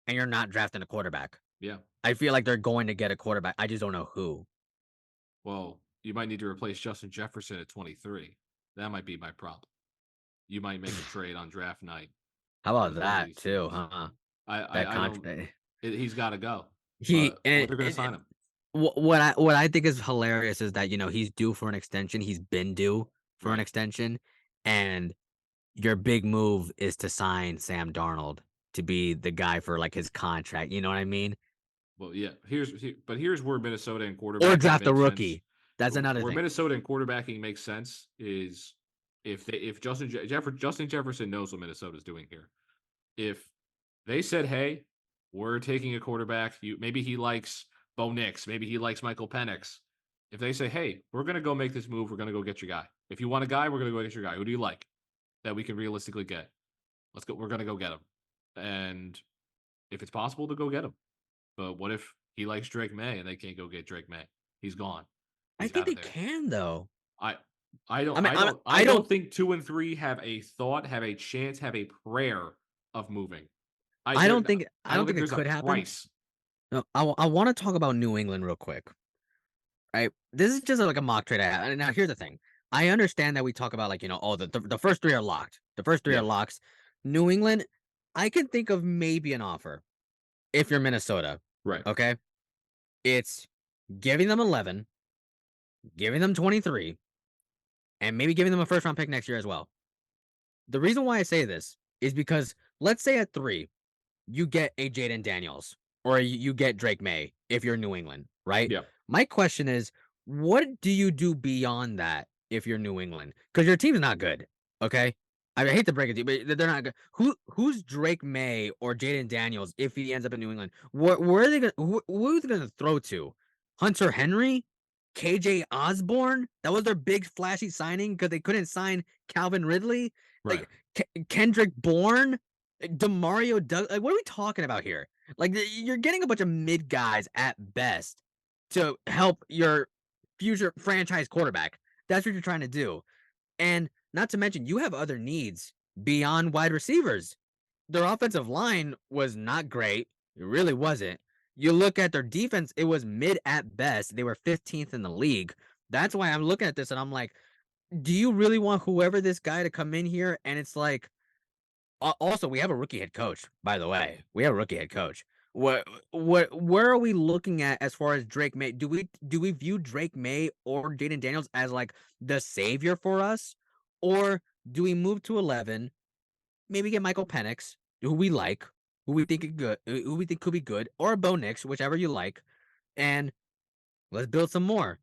and you're not drafting a quarterback. Yeah. I feel like they're going to get a quarterback. I just don't know who. Well, you might need to replace Justin Jefferson at 23. That might be my problem. You might make a trade on draft night How about with one of that these too, teams. huh? That I don't. contract. He's got to go. He But they're going to sign him. what I think is hilarious is that he's due for an extension. He's been due for an Right. extension, and your big move is to sign Sam Darnold to be the guy for like his contract. You know what I mean? Well, yeah. Here's where Minnesota and Or quarterbacking draft a makes sense. rookie. That's another Where thing. Minnesota and quarterbacking makes sense is if Justin Jefferson knows what Minnesota's doing here. If they said, "Hey, we're taking a quarterback," maybe he likes Bo Nix, maybe he likes Michael Penix. If they say, "Hey, we're going to go make this move, we're going to go get your guy. If you want a guy, we're going to go get your guy. Who do you like that we can realistically get? Let's go. We're going to go get him." And if it's possible to go get him, but what if he likes Drake May and they can't go get Drake May? He's gone. I He's think out of they there. can though. I I don't I mean, I don't I I don't don't think 2 and 3 have a thought, have a chance, have a prayer of moving. I don't think I don't think it there's a could happen. price. No, I want to talk about New England real quick. Right? This is just like a mock trade I have. And now here's the thing. I understand that we talk about like, oh, the first 3 are locked. The first 3 are Yeah, locks. New England, I can think of maybe an offer if you're Minnesota. right. Okay? It's giving them 11, giving them 23, and maybe giving them a first round pick next year as well. The reason why I say this is because let's say at 3, you get a Jaden Daniels or you get Drake May if you're New England, right? Yeah. My question is, what do you do beyond that if you're New England? Because your team's not good, okay? I hate to break it to you, but they're not good. Who's Drake May or Jaden Daniels if he ends up in New England? Where are they gonna who are they gonna throw to? Hunter Henry? KJ Osborne? That was their big flashy signing because they couldn't sign Calvin Ridley. Right. Like Kendrick Bourne, Demario Doug. Like, what are we talking about here? Like, you're getting a bunch of mid guys at best to help your future franchise quarterback. That's what you're trying to do. And not to mention, you have other needs beyond wide receivers. Their offensive line was not great. It really wasn't. You look at their defense, it was mid at best. They were 15th in the league. That's why I'm looking at this and I'm like, do you really want whoever this guy to come in here? And it's like, also, we have a rookie head coach, by the way. We have a rookie head coach. Where are we looking at as far as Drake May? Do we view Drake May or Jaden Daniels as like the savior for us? Or do we move to 11, maybe get Michael Penix, who we like, who we think is good, who we think could be good, or Bo Nix, whichever you like, and let's build some more.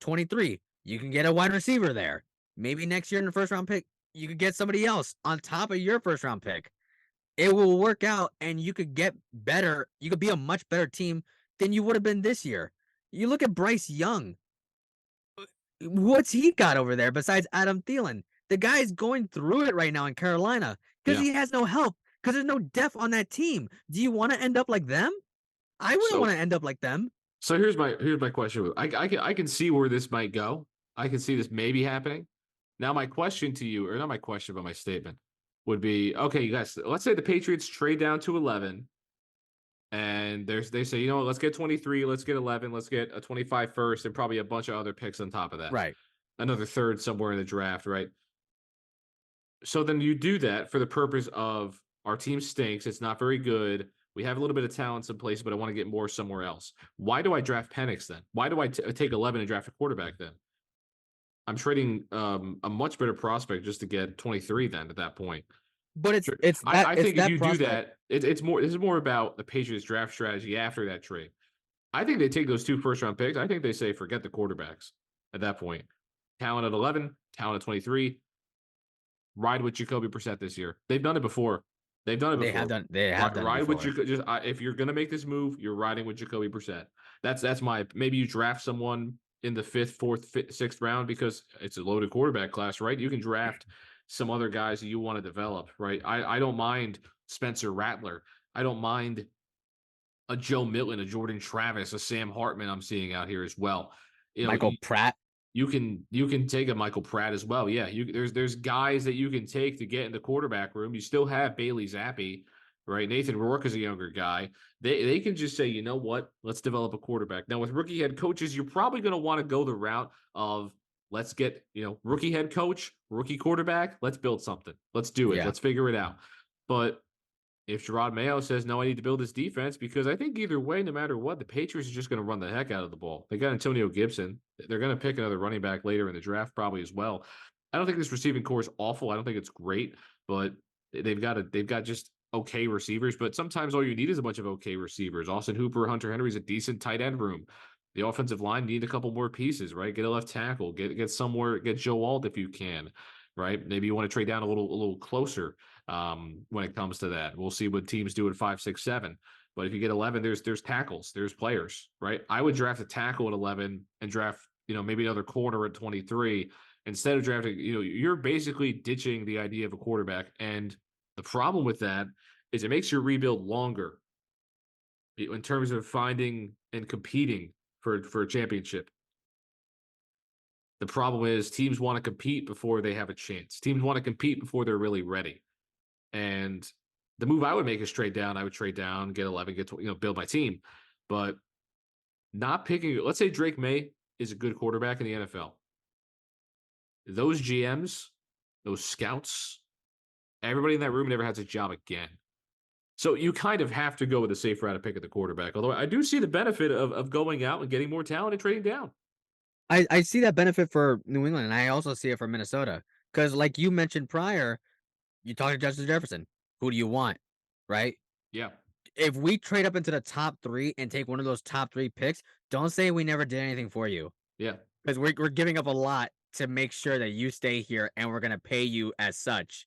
23, you can get a wide receiver there. Maybe next year in the first round pick, you could get somebody else on top of your first round pick. It will work out and you could get better. You could be a much better team than you would have been this year. You look at Bryce Young. What's he got over there besides Adam Thielen? The guy's going through it right now in Carolina because Yeah. he has no help because there's no depth on that team. Do you want to end up like them? I wouldn't want So to end up like them. so here's my question. I can see where this might go. I can see this maybe happening. Now my question to you, or not my question, but my statement would be, okay, you guys, let's say the Patriots trade down to 11 and they say, you know what, let's get 23, let's get 11, let's get a 25 first and probably a bunch of other picks on top of that. Right. Another third somewhere in the draft, right? So then you do that for the purpose of our team stinks. It's not very good. We have a little bit of talent in place, but I want to get more somewhere else. Why do I draft Penix then? Why do I take 11 and draft a quarterback then? I'm trading a much better prospect just to get 23 then at that point. But Sure. it's that I it's think if that you do prospect. that, it's more. This is more about the Patriots draft strategy after that trade. I think they take those 2 first-round picks. I think they say forget the quarterbacks at that point. Talent at 11, talent at 23. Ride with Jacoby Brissett this year. They've done it before. They've done it before. They have done it Ride with before. Jacoby. Just if you're gonna make this move, you're riding with Jacoby Brissett. That's my. Maybe you draft someone in the 5th, 4th, 5th, 6th round because it's a loaded quarterback class, right? You can draft some other guys that you want to develop, right? I don't mind Spencer Rattler. I don't mind a Joe Milton, a Jordan Travis, a Sam Hartman. I'm seeing out here as well. You know, Michael Pratt. you can take a Michael Pratt as well. Yeah, there's guys that you can take to get in the quarterback room. You still have Bailey Zappi, right? Nathan Rourke is a younger guy. They can just say, you know what, let's develop a quarterback. Now with rookie head coaches, you're probably going to want to go the route of let's get rookie head coach, rookie quarterback. Let's build something. Let's do it. Yeah. Let's figure it out. But if Gerard Mayo says, no, I need to build this defense, because I think either way, no matter what, the Patriots are just going to run the heck out of the ball. They got Antonio Gibson. They're going to pick another running back later in the draft probably as well. I don't think this receiving core is awful. I don't think it's great, but they've got just okay receivers. But sometimes all you need is a bunch of okay receivers. Austin Hooper, Hunter Henry's a decent tight end room. The offensive line need a couple more pieces, right? Get a left tackle, get somewhere, get Joe Alt if you can, right? Maybe you want to trade down a little closer when it comes to that. We'll see what teams do at 5, 6, 7. But if you get 11, there's tackles, there's players, right? I would draft a tackle at 11 and draft, maybe another corner at 23 instead of drafting. You're basically ditching the idea of a quarterback, and the problem with that is it makes your rebuild longer in terms of finding and competing for a championship. The problem is teams want to compete before they have a chance. Teams want to compete before they're really ready. And the move I would make is trade down. I would trade down, get 11, build my team. But not picking, let's say Drake May is a good quarterback in the NFL. Those GMs, those scouts, everybody in that room never has a job again. So you kind of have to go with a safe route to pick at the quarterback. Although I do see the benefit of going out and getting more talent and trading down. I see that benefit for New England, and I also see it for Minnesota. Because like you mentioned prior, you talk to Justin Jefferson. Who do you want? Right? Yeah. If we trade up into the top 3 and take one of those top 3 picks, don't say we never did anything for you. Yeah. Because we're giving up a lot to make sure that you stay here and we're gonna pay you as such.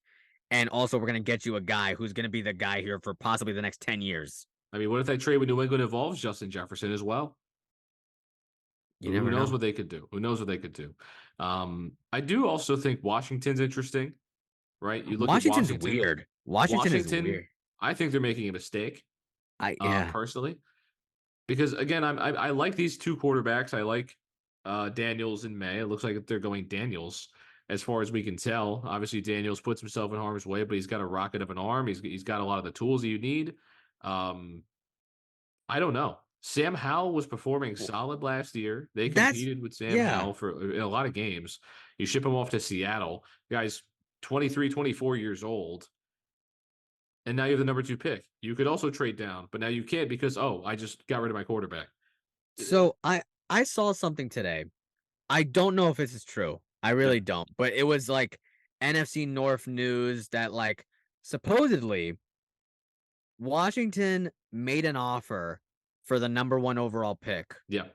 and also we're gonna get you a guy who's gonna be the guy here for possibly the next 10 years. I mean, what if that trade with New England involves Justin Jefferson as well? You Who never knows know. what they could do? Who knows what they could do? I do also think Washington's interesting, right? You look at Washington's Washington. weird. Washington is Washington, weird. I think they're making a mistake, Yeah. personally, because again, I like these two quarterbacks. I like Daniels and May. It looks like they're going Daniels as far as we can tell. Obviously, Daniels puts himself in harm's way, but he's got a rocket of an arm. He's got a lot of the tools that you need. Um, I don't know. Sam Howell was performing W- solid last year. They That's competed with Sam yeah. Howell for in a lot of games. You ship him off to Seattle. Guy's 23, 24 years old. And now you have the number 2 pick. You could also trade down, but now you can't because I just got rid of my quarterback. So I saw something today. I don't know if this is true. I Yeah. really don't. But it was like NFC North news that like supposedly Washington made an offer for the number 1 overall pick Yeah.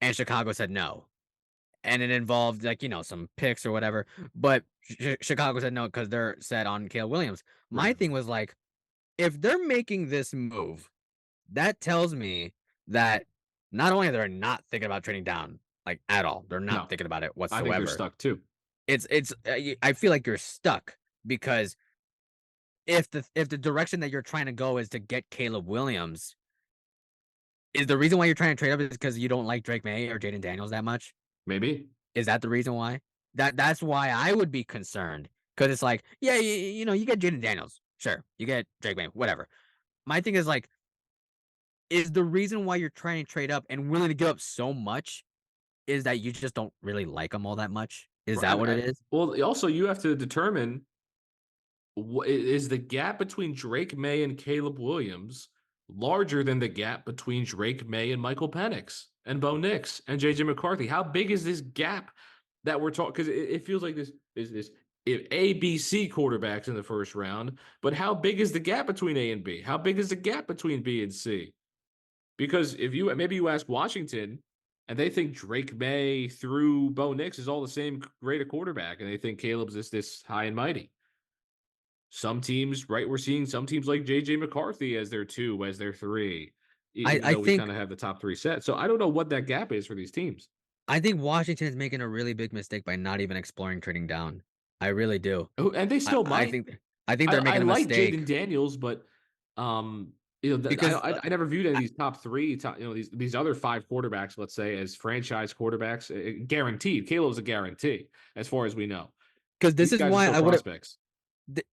and Chicago said no. And it involved like, some picks or whatever, but Chicago said no because they're set on Caleb Williams. My Right. thing was like, if they're making this move, that tells me that not only they're not thinking about trading down, like, at all, they're not No. thinking about it I think they're whatsoever. stuck too. I feel like you're stuck because if the direction that you're trying to go is to get Caleb Williams, is the reason why you're trying to trade up is because you don't like Drake May or Jaden Daniels that much? Maybe. Is that the reason why? That's why I would be concerned because it's like, yeah, you get Jaden Daniels, sure, you get Drake May, whatever. My thing is like, is the reason why you're trying to trade up and willing to give up so much is that you just don't really like them all that much? Is Right. that what it is? Well, also you have to determine is the gap between Drake May and Caleb Williams larger than the gap between Drake May and Michael Penix and Bo Nix and JJ McCarthy? How big is this gap that we're talking? Because it feels like this is this A, B, C quarterbacks in the first round, but how big is the gap between A and B? How big is the gap between B and C? Because if you maybe you ask Washington and they think Drake May through Bo Nix is all the same grade of quarterback, and they think Caleb's this high and mighty. Some teams, right? We're seeing some teams like JJ McCarthy as their 2, as their 3, even I though we think kind of have the top 3 set. So I don't know what that gap is for these teams. I think Washington is making a really big mistake by not even exploring trading down. I really do. And they I still I might. think I think they're I making a like mistake Jaden Daniels, but um, because I never viewed any of these top 3, these other 5 quarterbacks, let's say, as franchise quarterbacks, guaranteed. Caleb's a guarantee as far as we know. this These is guys are why still I would have prospects.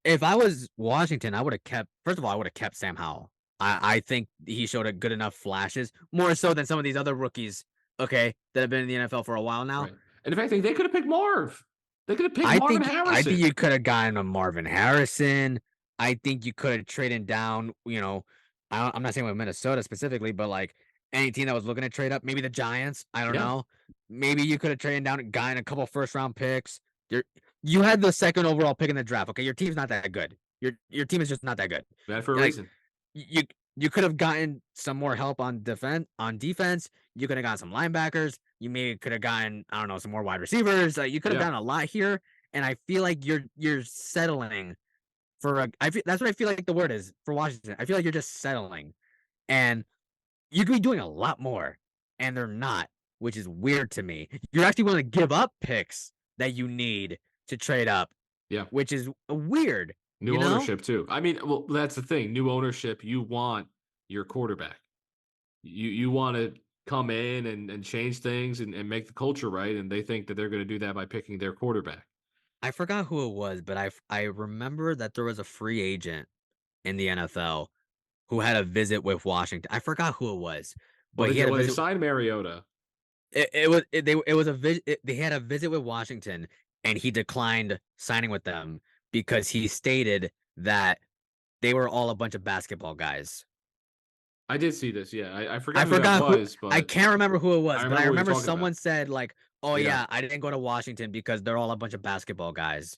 if I was Washington, I would have kept first of all, I would have kept Sam Howell. I think he showed a good enough flashes, more so than some of these other rookies, okay, that have been in the NFL for a while now. Right. And in fact, they could have picked Marv. They could have picked Marvin I think Harrison. you could have gotten a Marvin Harrison. I think you could have traded down, I'm not saying with Minnesota specifically, but like any team that was looking to trade up, maybe the Giants. I don't Yeah. know. Maybe you could have traded down and gotten a couple first round picks. You had the second overall pick in the draft. Okay, your team's not that good. Your team is just not that good. That for a Like reason. you you could have gotten some more help on defense. You could have gotten some linebackers. You maybe could have gotten, I don't know, some more wide receivers. Like you could have Yeah. gotten a lot here. And I feel like you're settling for that's what I feel like the word is for Washington. I feel like you're just settling. And you could be doing a lot more. And they're not, which is weird to me. You're actually willing to give up picks that you need to trade up, Yeah. which is weird, New ownership too. I mean, well, that's the thing. New ownership, you want your quarterback. You want to come in and change things and make the culture right. And they think that they're going to do that by picking their quarterback. I forgot who it was, but I remember that there was a free agent in the NFL who had a visit with Washington. I forgot who it was, Well, but he had a when they visit. signed Mariota, It was a visit. They had a visit with Washington, and he declined signing with them because he stated that they were all a bunch of basketball guys. I did see this. Yeah, I I forgot who that forgot who. was, I but can't remember who it I was, but I remember what you're remember talking about. someone said like, "Oh Yeah. yeah, I didn't go to Washington because they're all a bunch of basketball guys."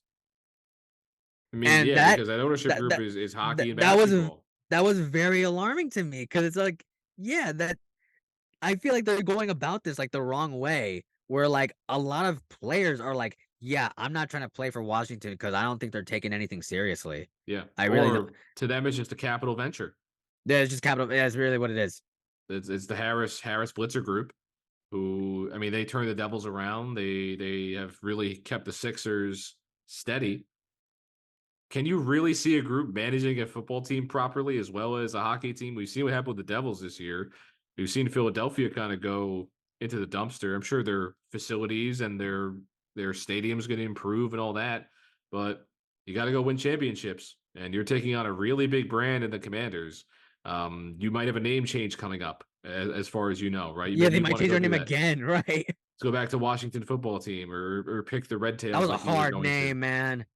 I mean, And yeah, because that ownership that group that is hockey and that was basketball. that was very alarming to me because it's like, yeah, that I feel like they're going about this like the wrong way, where like a lot of players are like, Yeah, I'm not trying to play for Washington because I don't think they're taking anything seriously. Yeah. I really don't. Or to them, it's just a capital venture. Yeah, it's just capital. Yeah, it's really what it is. It's the Harris Blitzer group, who, I mean, they turned the Devils around. They have really kept the Sixers steady. Can you really see a group managing a football team properly as well as a hockey team? We've seen what happened with the Devils this year. We've seen Philadelphia kind of go into the dumpster. I'm sure their facilities and their stadium's going to improve and all that, but you got to go win championships. And you're taking on a really big brand in the Commanders. You might have a name change coming up, as far as you know, right? Yeah, Maybe they you might want to change go their do name that. again, right? Let's go back to Washington football team, or pick the Red That Tails was a like you were hard going to. name, man.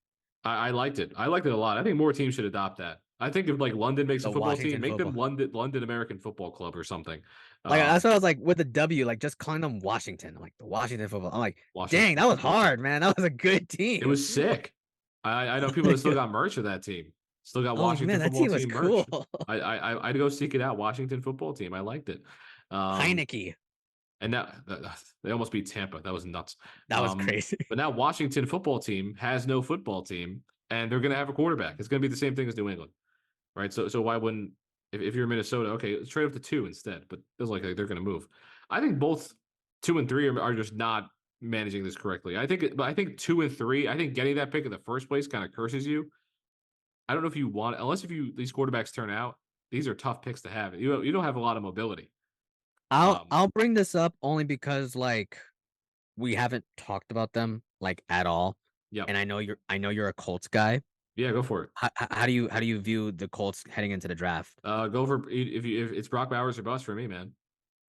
I liked it. I liked it a lot. I think more teams should adopt that. I think if like London makes a The football team, Washington make them football. London American Football Club or something. Like that's Um, what I was like with the W, like just calling them Washington. I'm like the Washington football. I'm like, dang, Washington that was football team. hard, man. That was a good It team. was sick. I know people that still got merch of that team. Still got I'm like, Washington man, that football team was team merch. cool. I'd go seek it out. Washington football team. I liked it. Um, Heineke. and now they almost beat Tampa. That was nuts. That was crazy. But now Washington football team has no football team, and they're going to have a quarterback. It's going to be the same thing as New England. Right. So why wouldn't, if you're Minnesota, okay, let's trade up to 2 instead. But it feels like they're going to move. I think both 2 and 3 are just not managing this correctly. But I think 2 and 3. I think getting that pick in the first place kind of curses you. I don't know if you want, unless if these quarterbacks turn out. These are tough picks to have. You don't have a lot of mobility. Um, I'll bring this up only because like we haven't talked about them like at all. yeah, And I know you're a Colts guy. yeah, go for it. How do you view the Colts heading into the draft? Go for, if it's Brock Bowers or bust for me, man.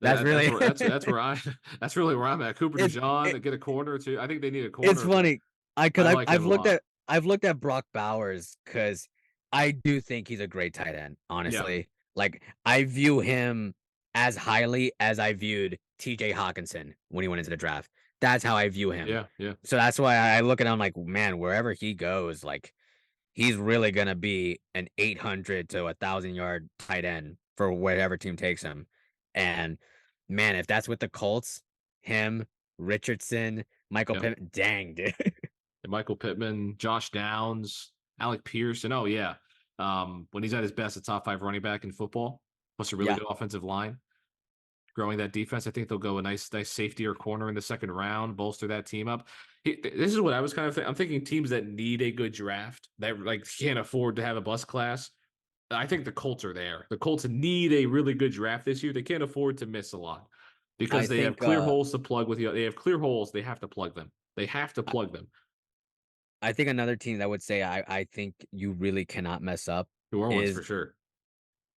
That's That's really where that's where I that's really where I'm at. Cooper it, DeJean, get a corner or two. I think they need a it's corner, but funny. Because I like him a lot. I've looked at Brock Bowers because I do think he's a great tight end, Yeah, honestly. Like I view him as highly as I viewed TJ Hawkinson when he went into the draft. That's how I view him. yeah, yeah. So that's why I look at him like, man, wherever he goes, like he's really gonna be an 800 to 1,000 yard tight end for whatever team takes him. And man, if that's with the Colts, him, Richardson, Michael Yeah. Pittman, dang, dude. And Michael Pittman, Josh Downs, Alec Pearson. Oh yeah. When he's at his best, a top 5 running back in football, plus a really Yeah, good offensive line. Growing that defense, I think they'll go a nice safety or corner in the second round, bolster that team up. This is what I was kind of I'm thinking teams that need a good draft that like can't afford to have a bust class. I think the Colts are there. The Colts need a really good draft this year. They can't afford to miss a lot I because they have think clear holes to plug with. They have clear holes. They have to plug them. They have to I plug them. I think another team that would say I think you really cannot mess up New Orleans for is sure.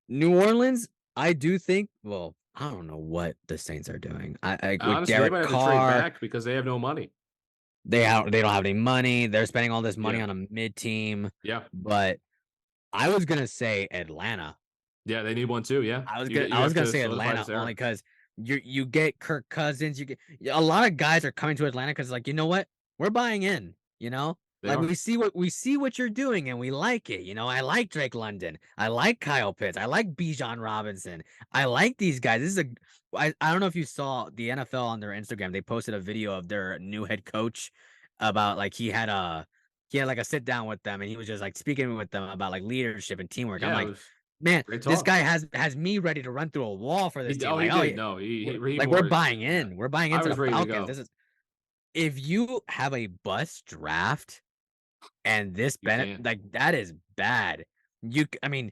New Orleans. I do think. Well, I don't know what the Saints are doing. I with Honestly, they Derek might have to trade Carr, back because they have no money. they don't have any money. They're spending all this money Yeah, on a mid team, yeah, but I was gonna say Atlanta. yeah. They need one too. Yeah, I you was have gonna to say solidify Atlanta this only era. because you get Kirk Cousins. You get a lot of guys are coming to Atlanta because like you know what, we're buying in. You know, They like are. we see what you're doing and we like it. You know, I like Drake London. I like Kyle Pitts. I like Bijan Robinson. I like these guys. This is a I don't know if you saw the NFL on their Instagram. They posted a video of their new head coach about like he had like a sit down with them and he was just like speaking with them about like leadership and teamwork. I'm Yeah, it like, was man, great this talk. guy has me ready to run through a wall for this team. He Like, oh did. yeah, No, he like we're more. buying Yeah, in. We're buying I into was the ready to Falcons. go. This is if you have a bust draft and this You Bennett, can't. like that is bad. I mean,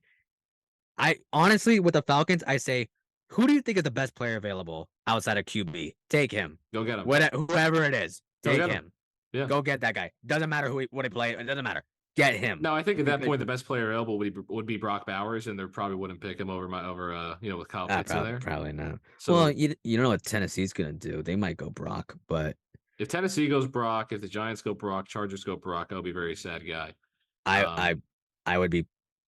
I honestly with the Falcons, I say, who do you think is the best player available outside of QB? Take him. Go get him. Whoever it is, Go take get him. him. Yeah. Go get that guy. Doesn't matter what he played. It doesn't matter. Get him No, I think at that because point the best player available would be Brock Bowers, and they probably wouldn't pick him over with Kyle Pitts in there. probably not. Well, So you don't know what Tennessee's gonna do. They might go Brock, but if Tennessee goes Brock, if the Giants go Brock, Chargers go Brock, I'll be a very sad guy. I I Um, I would be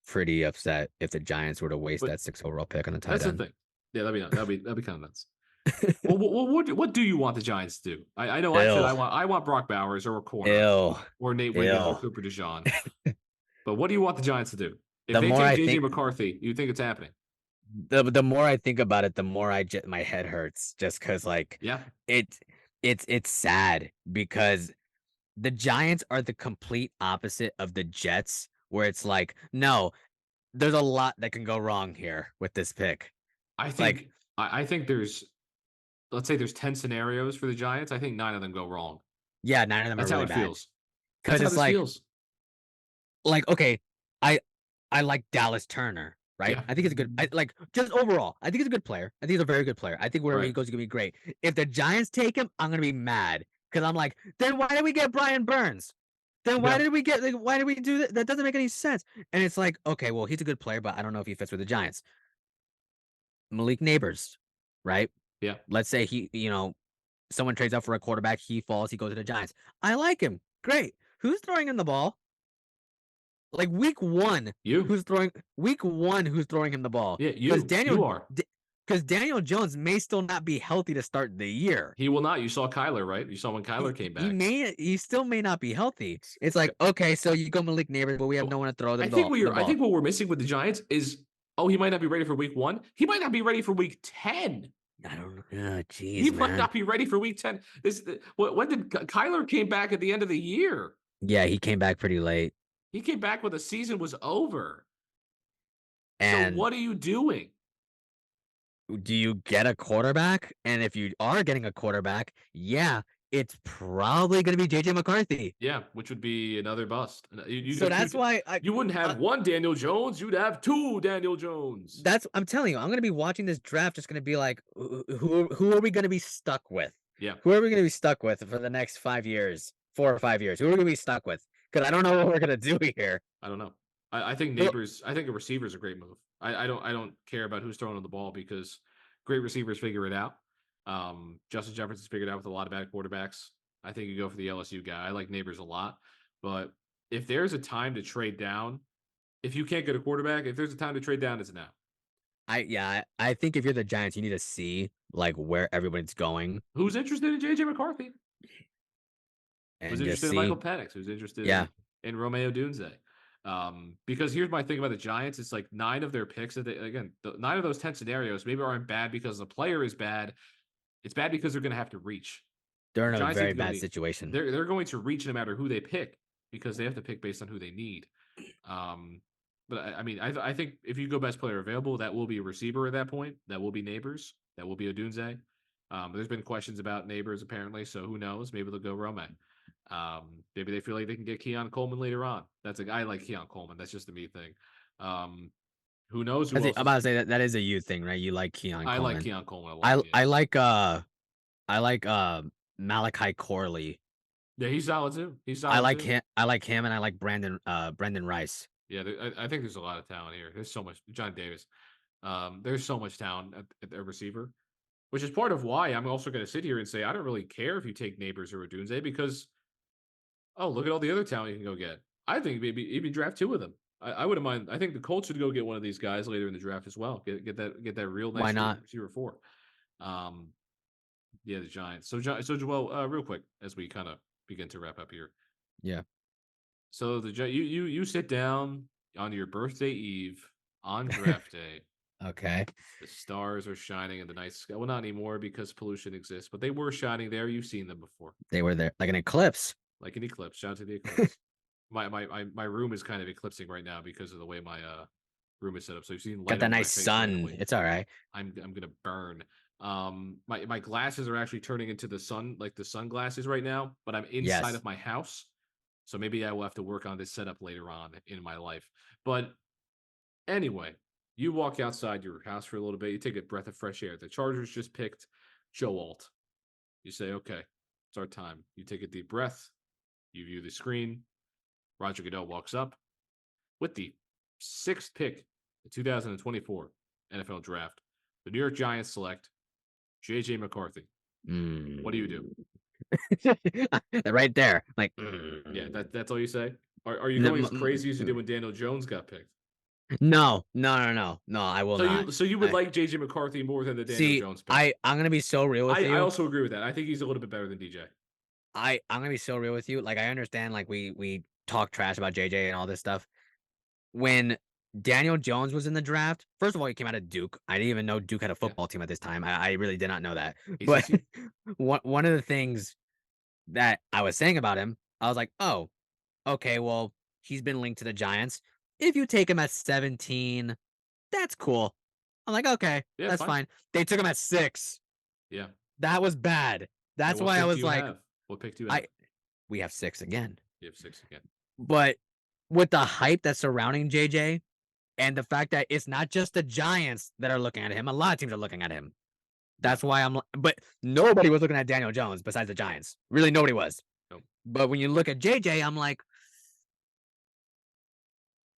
pretty upset if the Giants were to waste but that 6th overall pick on a tight that's the end. thing. Yeah, that'd be kind of nuts. Well, what do you want the Giants to do? I know I said Ill, I want Brock Bowers or a corner ill, or Nate Wiggins or ill. Cooper DeJean. But what do you want the Giants to do? If The they more take I JJ think, McCarthy, you think it's happening? the more I think about it, the more my head hurts. Just because like Yeah, it, it's sad because the Giants are the complete opposite of the Jets, where it's like, no, there's a lot that can go wrong here with this pick. I Like, think I think there's, let's say there's 10 scenarios for the Giants. I think 9 of them go wrong. yeah, 9 of them are That's how really it bad. feels. That's Because how it's this feels. okay, I I like Dallas Turner, right? Yeah. I think he's a good like just overall, I think he's a good player. I think he's a very good player. I think wherever he Right. goes, he's gonna be great. If the Giants take him, I'm gonna be mad because I'm like, then why did we get Brian Burns? Then why Yeah. did we get like why did we do that? That doesn't make any sense. And it's like, okay, well, he's a good player, but I don't know if he fits with the Giants. Malik Neighbors, right? Yeah. Let's say someone trades up for a quarterback, he falls, he goes to the Giants. I like him. Great. Who's throwing him the ball? Like You. week 1, who's throwing him the ball? Yeah, Because you. You are. Daniel Jones may still not be healthy to start the year. He will not. You saw Kyler, right? You saw when Kyler came back. He still may not be healthy. It's like, okay, so you go Malik Neighbors, but we have no one to throw the ball. I think what we're missing with the Giants is, oh, he might not be ready for week 1. He might not be ready for week 10. I don't know. Oh, He jeez, might man. not be ready for week 10. When did Kyler came back at the end of the year? Yeah, he came back pretty late. He came back when the season was over. And so what are you doing? do you get a quarterback? And if you are getting a quarterback, yeah, it's probably going to be JJ McCarthy. Yeah, which would be another bust. So that's why you wouldn't have one Daniel Jones, you'd have 2 Daniel Jones. I'm telling you, I'm going to be watching this draft, just going to be like, who are we going to be stuck with? Yeah. Who are we going to be stuck with for the next 5 years, 4 or 5 years? Who are we going to be stuck with? Because I don't know what we're going to do here. I don't know. I think Neighbors. I think a receiver is a great move. I don't care about who's throwing on the ball because great receivers figure it out. Justin Jefferson's figured out with a lot of bad quarterbacks. I think you go for the LSU guy. I like Neighbors a lot, but if there's a time to trade down, if you can't get a quarterback, if there's a time to trade down, it's now. I think if you're the Giants, you need to see like where everybody's going. Who's interested in JJ McCarthy? And who's interested in Michael Penix? Who's interested in Romeo Dunze? Because here's my thing about the Giants. It's like 9 of their picks that 9 of those 10 scenarios maybe aren't bad because the player is bad. It's bad because they're going to have to reach. They're in a very bad situation. They're going to reach no matter who they pick because they have to pick based on who they need. But I mean, I think if you go best player available, that will be a receiver at that point. That will be Neighbors. That will be Odunze. There's been questions about Neighbors apparently, so who knows? Maybe they'll go Rome. Maybe they feel like they can get Keon Coleman later on. That's a guy like Keon Coleman. That's just a me thing. Who knows? I'm about to say that is a you thing, right? You like Keon Coleman. I like Keon Coleman a lot. I like Malachi Corley. Yeah, he's solid too. I like him, and I like Brandon Rice. Yeah, I think there's a lot of talent here. There's so much. John Davis. There's so much talent at the receiver, which is part of why I'm also going to sit here and say I don't really care if you take Neighbors or Odunze because, oh, look at all the other talent you can go get. I think maybe even draft 2 of them. I wouldn't mind. I think the Colts should go get one of these guys later in the draft as well. Get that real nice. Why not? Receiver 4. Yeah, the Giants. So Joel, real quick as we kind of begin to wrap up here. Yeah. So you sit down on your birthday eve on draft day. Okay. The stars are shining in the night sky. Well, not anymore because pollution exists, but they were shining there. You've seen them before. They were there, like an eclipse. Like an eclipse. Shout out to the eclipse. my room is kind of eclipsing right now because of the way my room is set up. So you've seen light got that nice sun. It's all right. I'm gonna burn. My glasses are actually turning into the sun, like the sunglasses right now, but I'm inside of my house. So maybe I will have to work on this setup later on in my life. But anyway, you walk outside your house for a little bit. You take a breath of fresh air. The Chargers just picked Joe Alt. You say, okay, it's our time. You take a deep breath. You view the screen. Roger Goodell walks up with the 6th pick, the 2024 NFL Draft. The New York Giants select JJ McCarthy. What do you do? Right there. Like, yeah, that's all you say? Are you going as crazy as you did when Daniel Jones got picked? No, I will not. So you would like JJ McCarthy more than the Daniel Jones pick? I'm gonna be so real with you. I also agree with that. I think he's a little bit better than DJ. I'm gonna be so real with you. Like, I understand, like, we talk trash about JJ and all this stuff. When Daniel Jones was in the draft, first of all, he came out of Duke. I didn't even know Duke had a football team at this time. I really did not know that. But one of the things that I was saying about him I was like, oh, okay, well, he's been linked to the Giants. If you take him at 17, that's cool. I'm like, okay, Yeah, it's that's fine. fine. They took him at 6. Yeah. That was bad. And That's what why I pick do was you like, have? What pick do you have? we have 6 again. You have 6 again. But with the hype that's surrounding JJ and the fact that it's not just the Giants that are looking at him, a lot of teams are looking at him. That's why but nobody was looking at Daniel Jones besides the Giants. Really, nobody was. Nope. But when you look at JJ, I'm like,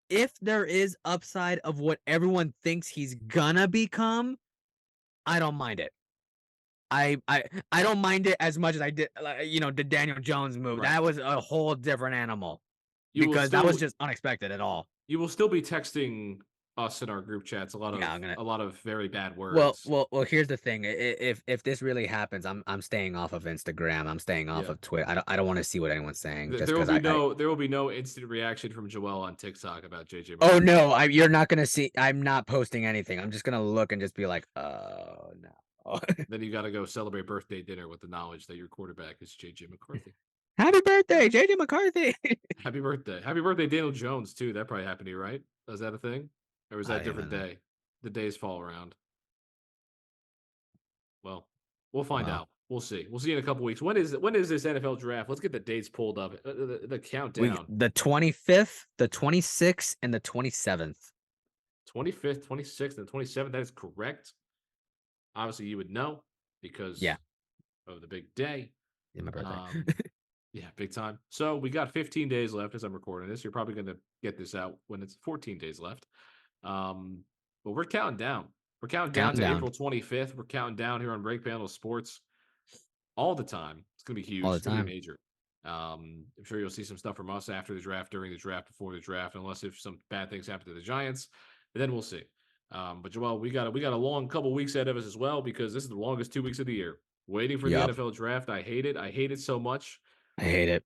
if there is upside of what everyone thinks he's gonna become, I don't mind it. I don't mind it as much as I did, the Daniel Jones move. Right. That was a whole different animal You will because that was still just unexpected at all. you will still be texting us in our group chats a lot Yeah, of very bad well, words. well, well. Here's the thing: if this really happens, I'm staying off of Instagram. I'm staying off Yeah. of Twitter. I don't want to see what anyone's saying just There will because be I. there will be no instant reaction from Joel on TikTok about JJ Oh McCarthy. no, you're not gonna see. I'm not posting anything. I'm just gonna look and just be like, oh no. Then you got to go celebrate birthday dinner with the knowledge that your quarterback is JJ McCarthy. Happy birthday, JJ McCarthy. Happy birthday. Happy birthday, Daniel Jones, too. That probably happened to you, right? Was that a thing? Or was I that a don't different even know. day? The days fall around. Well, we'll find Well, out. We'll see. We'll see in a couple weeks. When is this NFL draft? Let's get the dates pulled up. The countdown. the 25th, the 26th, and the 27th. 25th, 26th, and 27th. That is correct. Obviously, you would know because Yeah, of the big day. my birthday. Yeah, big time. So we got 15 days left as I'm recording this. You're probably going to get this out when it's 14 days left. But we're counting down. We're counting down Counting to down April 25th. We're counting down here on Break Panel Sports all the time. It's going to be huge. all the It's going to time. be major. I'm sure you'll see some stuff from us after the draft, during the draft, before the draft, unless if some bad things happen to the Giants. Then we'll see. But Joel, we got a long couple weeks ahead of us as well because this is the longest 2 weeks of the year. Waiting for the Yup. NFL draft. I hate it. I hate it so much. I hate it.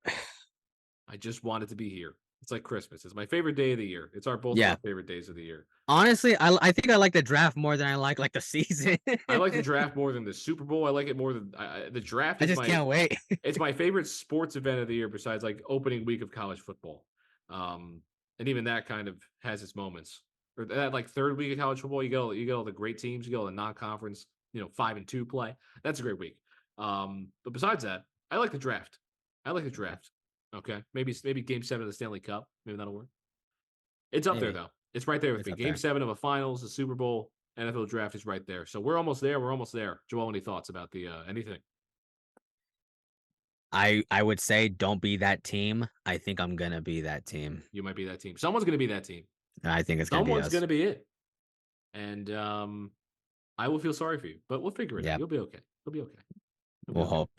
I just want it to be here. It's like Christmas. It's my favorite day of the year. It's both of Yeah. our favorite days of the year. Honestly, I think I like the draft more than I like the season. I like the draft more than the Super Bowl. I like it more than the draft. I Is just can't wait. it's my favorite sports event of the year besides like opening week of college football. And even that kind of has its moments. Or that like third week of college football, you get all the great teams, you get all the non-conference, 5-2 play. That's a great week. But besides that, I like the draft. I like the draft. Okay, maybe Game 7 of the Stanley Cup. Maybe that'll work. It's up there though. It's right there with me. Game 7 of a finals, the Super Bowl, NFL draft is right there. So we're almost there. We're almost there. Joel, any thoughts about the anything? I would say don't be that team. I think I'm gonna be that team. You might be that team. Someone's going to be that team. I think it's gonna be Someone's us. going to be it. And I will feel sorry for you, but we'll figure it out. Yep. You'll be okay. You'll be okay. We'll hope.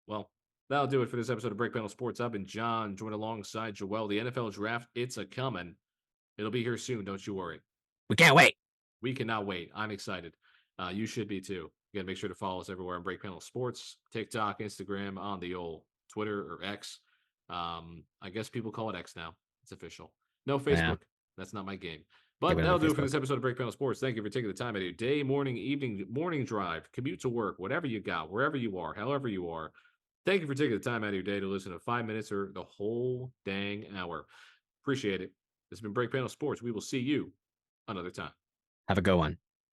Well, that'll do it for this episode of Break Panel Sports. I've been John, joined alongside Joel. The NFL draft, it's a coming. It'll be here soon. Don't you worry. We can't wait. We cannot wait. I'm excited. You should be too. Again, make sure to follow us everywhere on Break Panel Sports, TikTok, Instagram, on the old Twitter or X. I guess people call it X now. It's official. No Facebook. Yeah. That's not my game. But that'll do it for this episode of Break Panel Sports. Thank you for taking the time out of your day, morning, evening, morning drive, commute to work, whatever you got, wherever you are, however you are. Thank you for taking the time out of your day to listen to 5 minutes or the whole dang hour. Appreciate it. This has been Break Panel Sports. We will see you another time. Have a good one.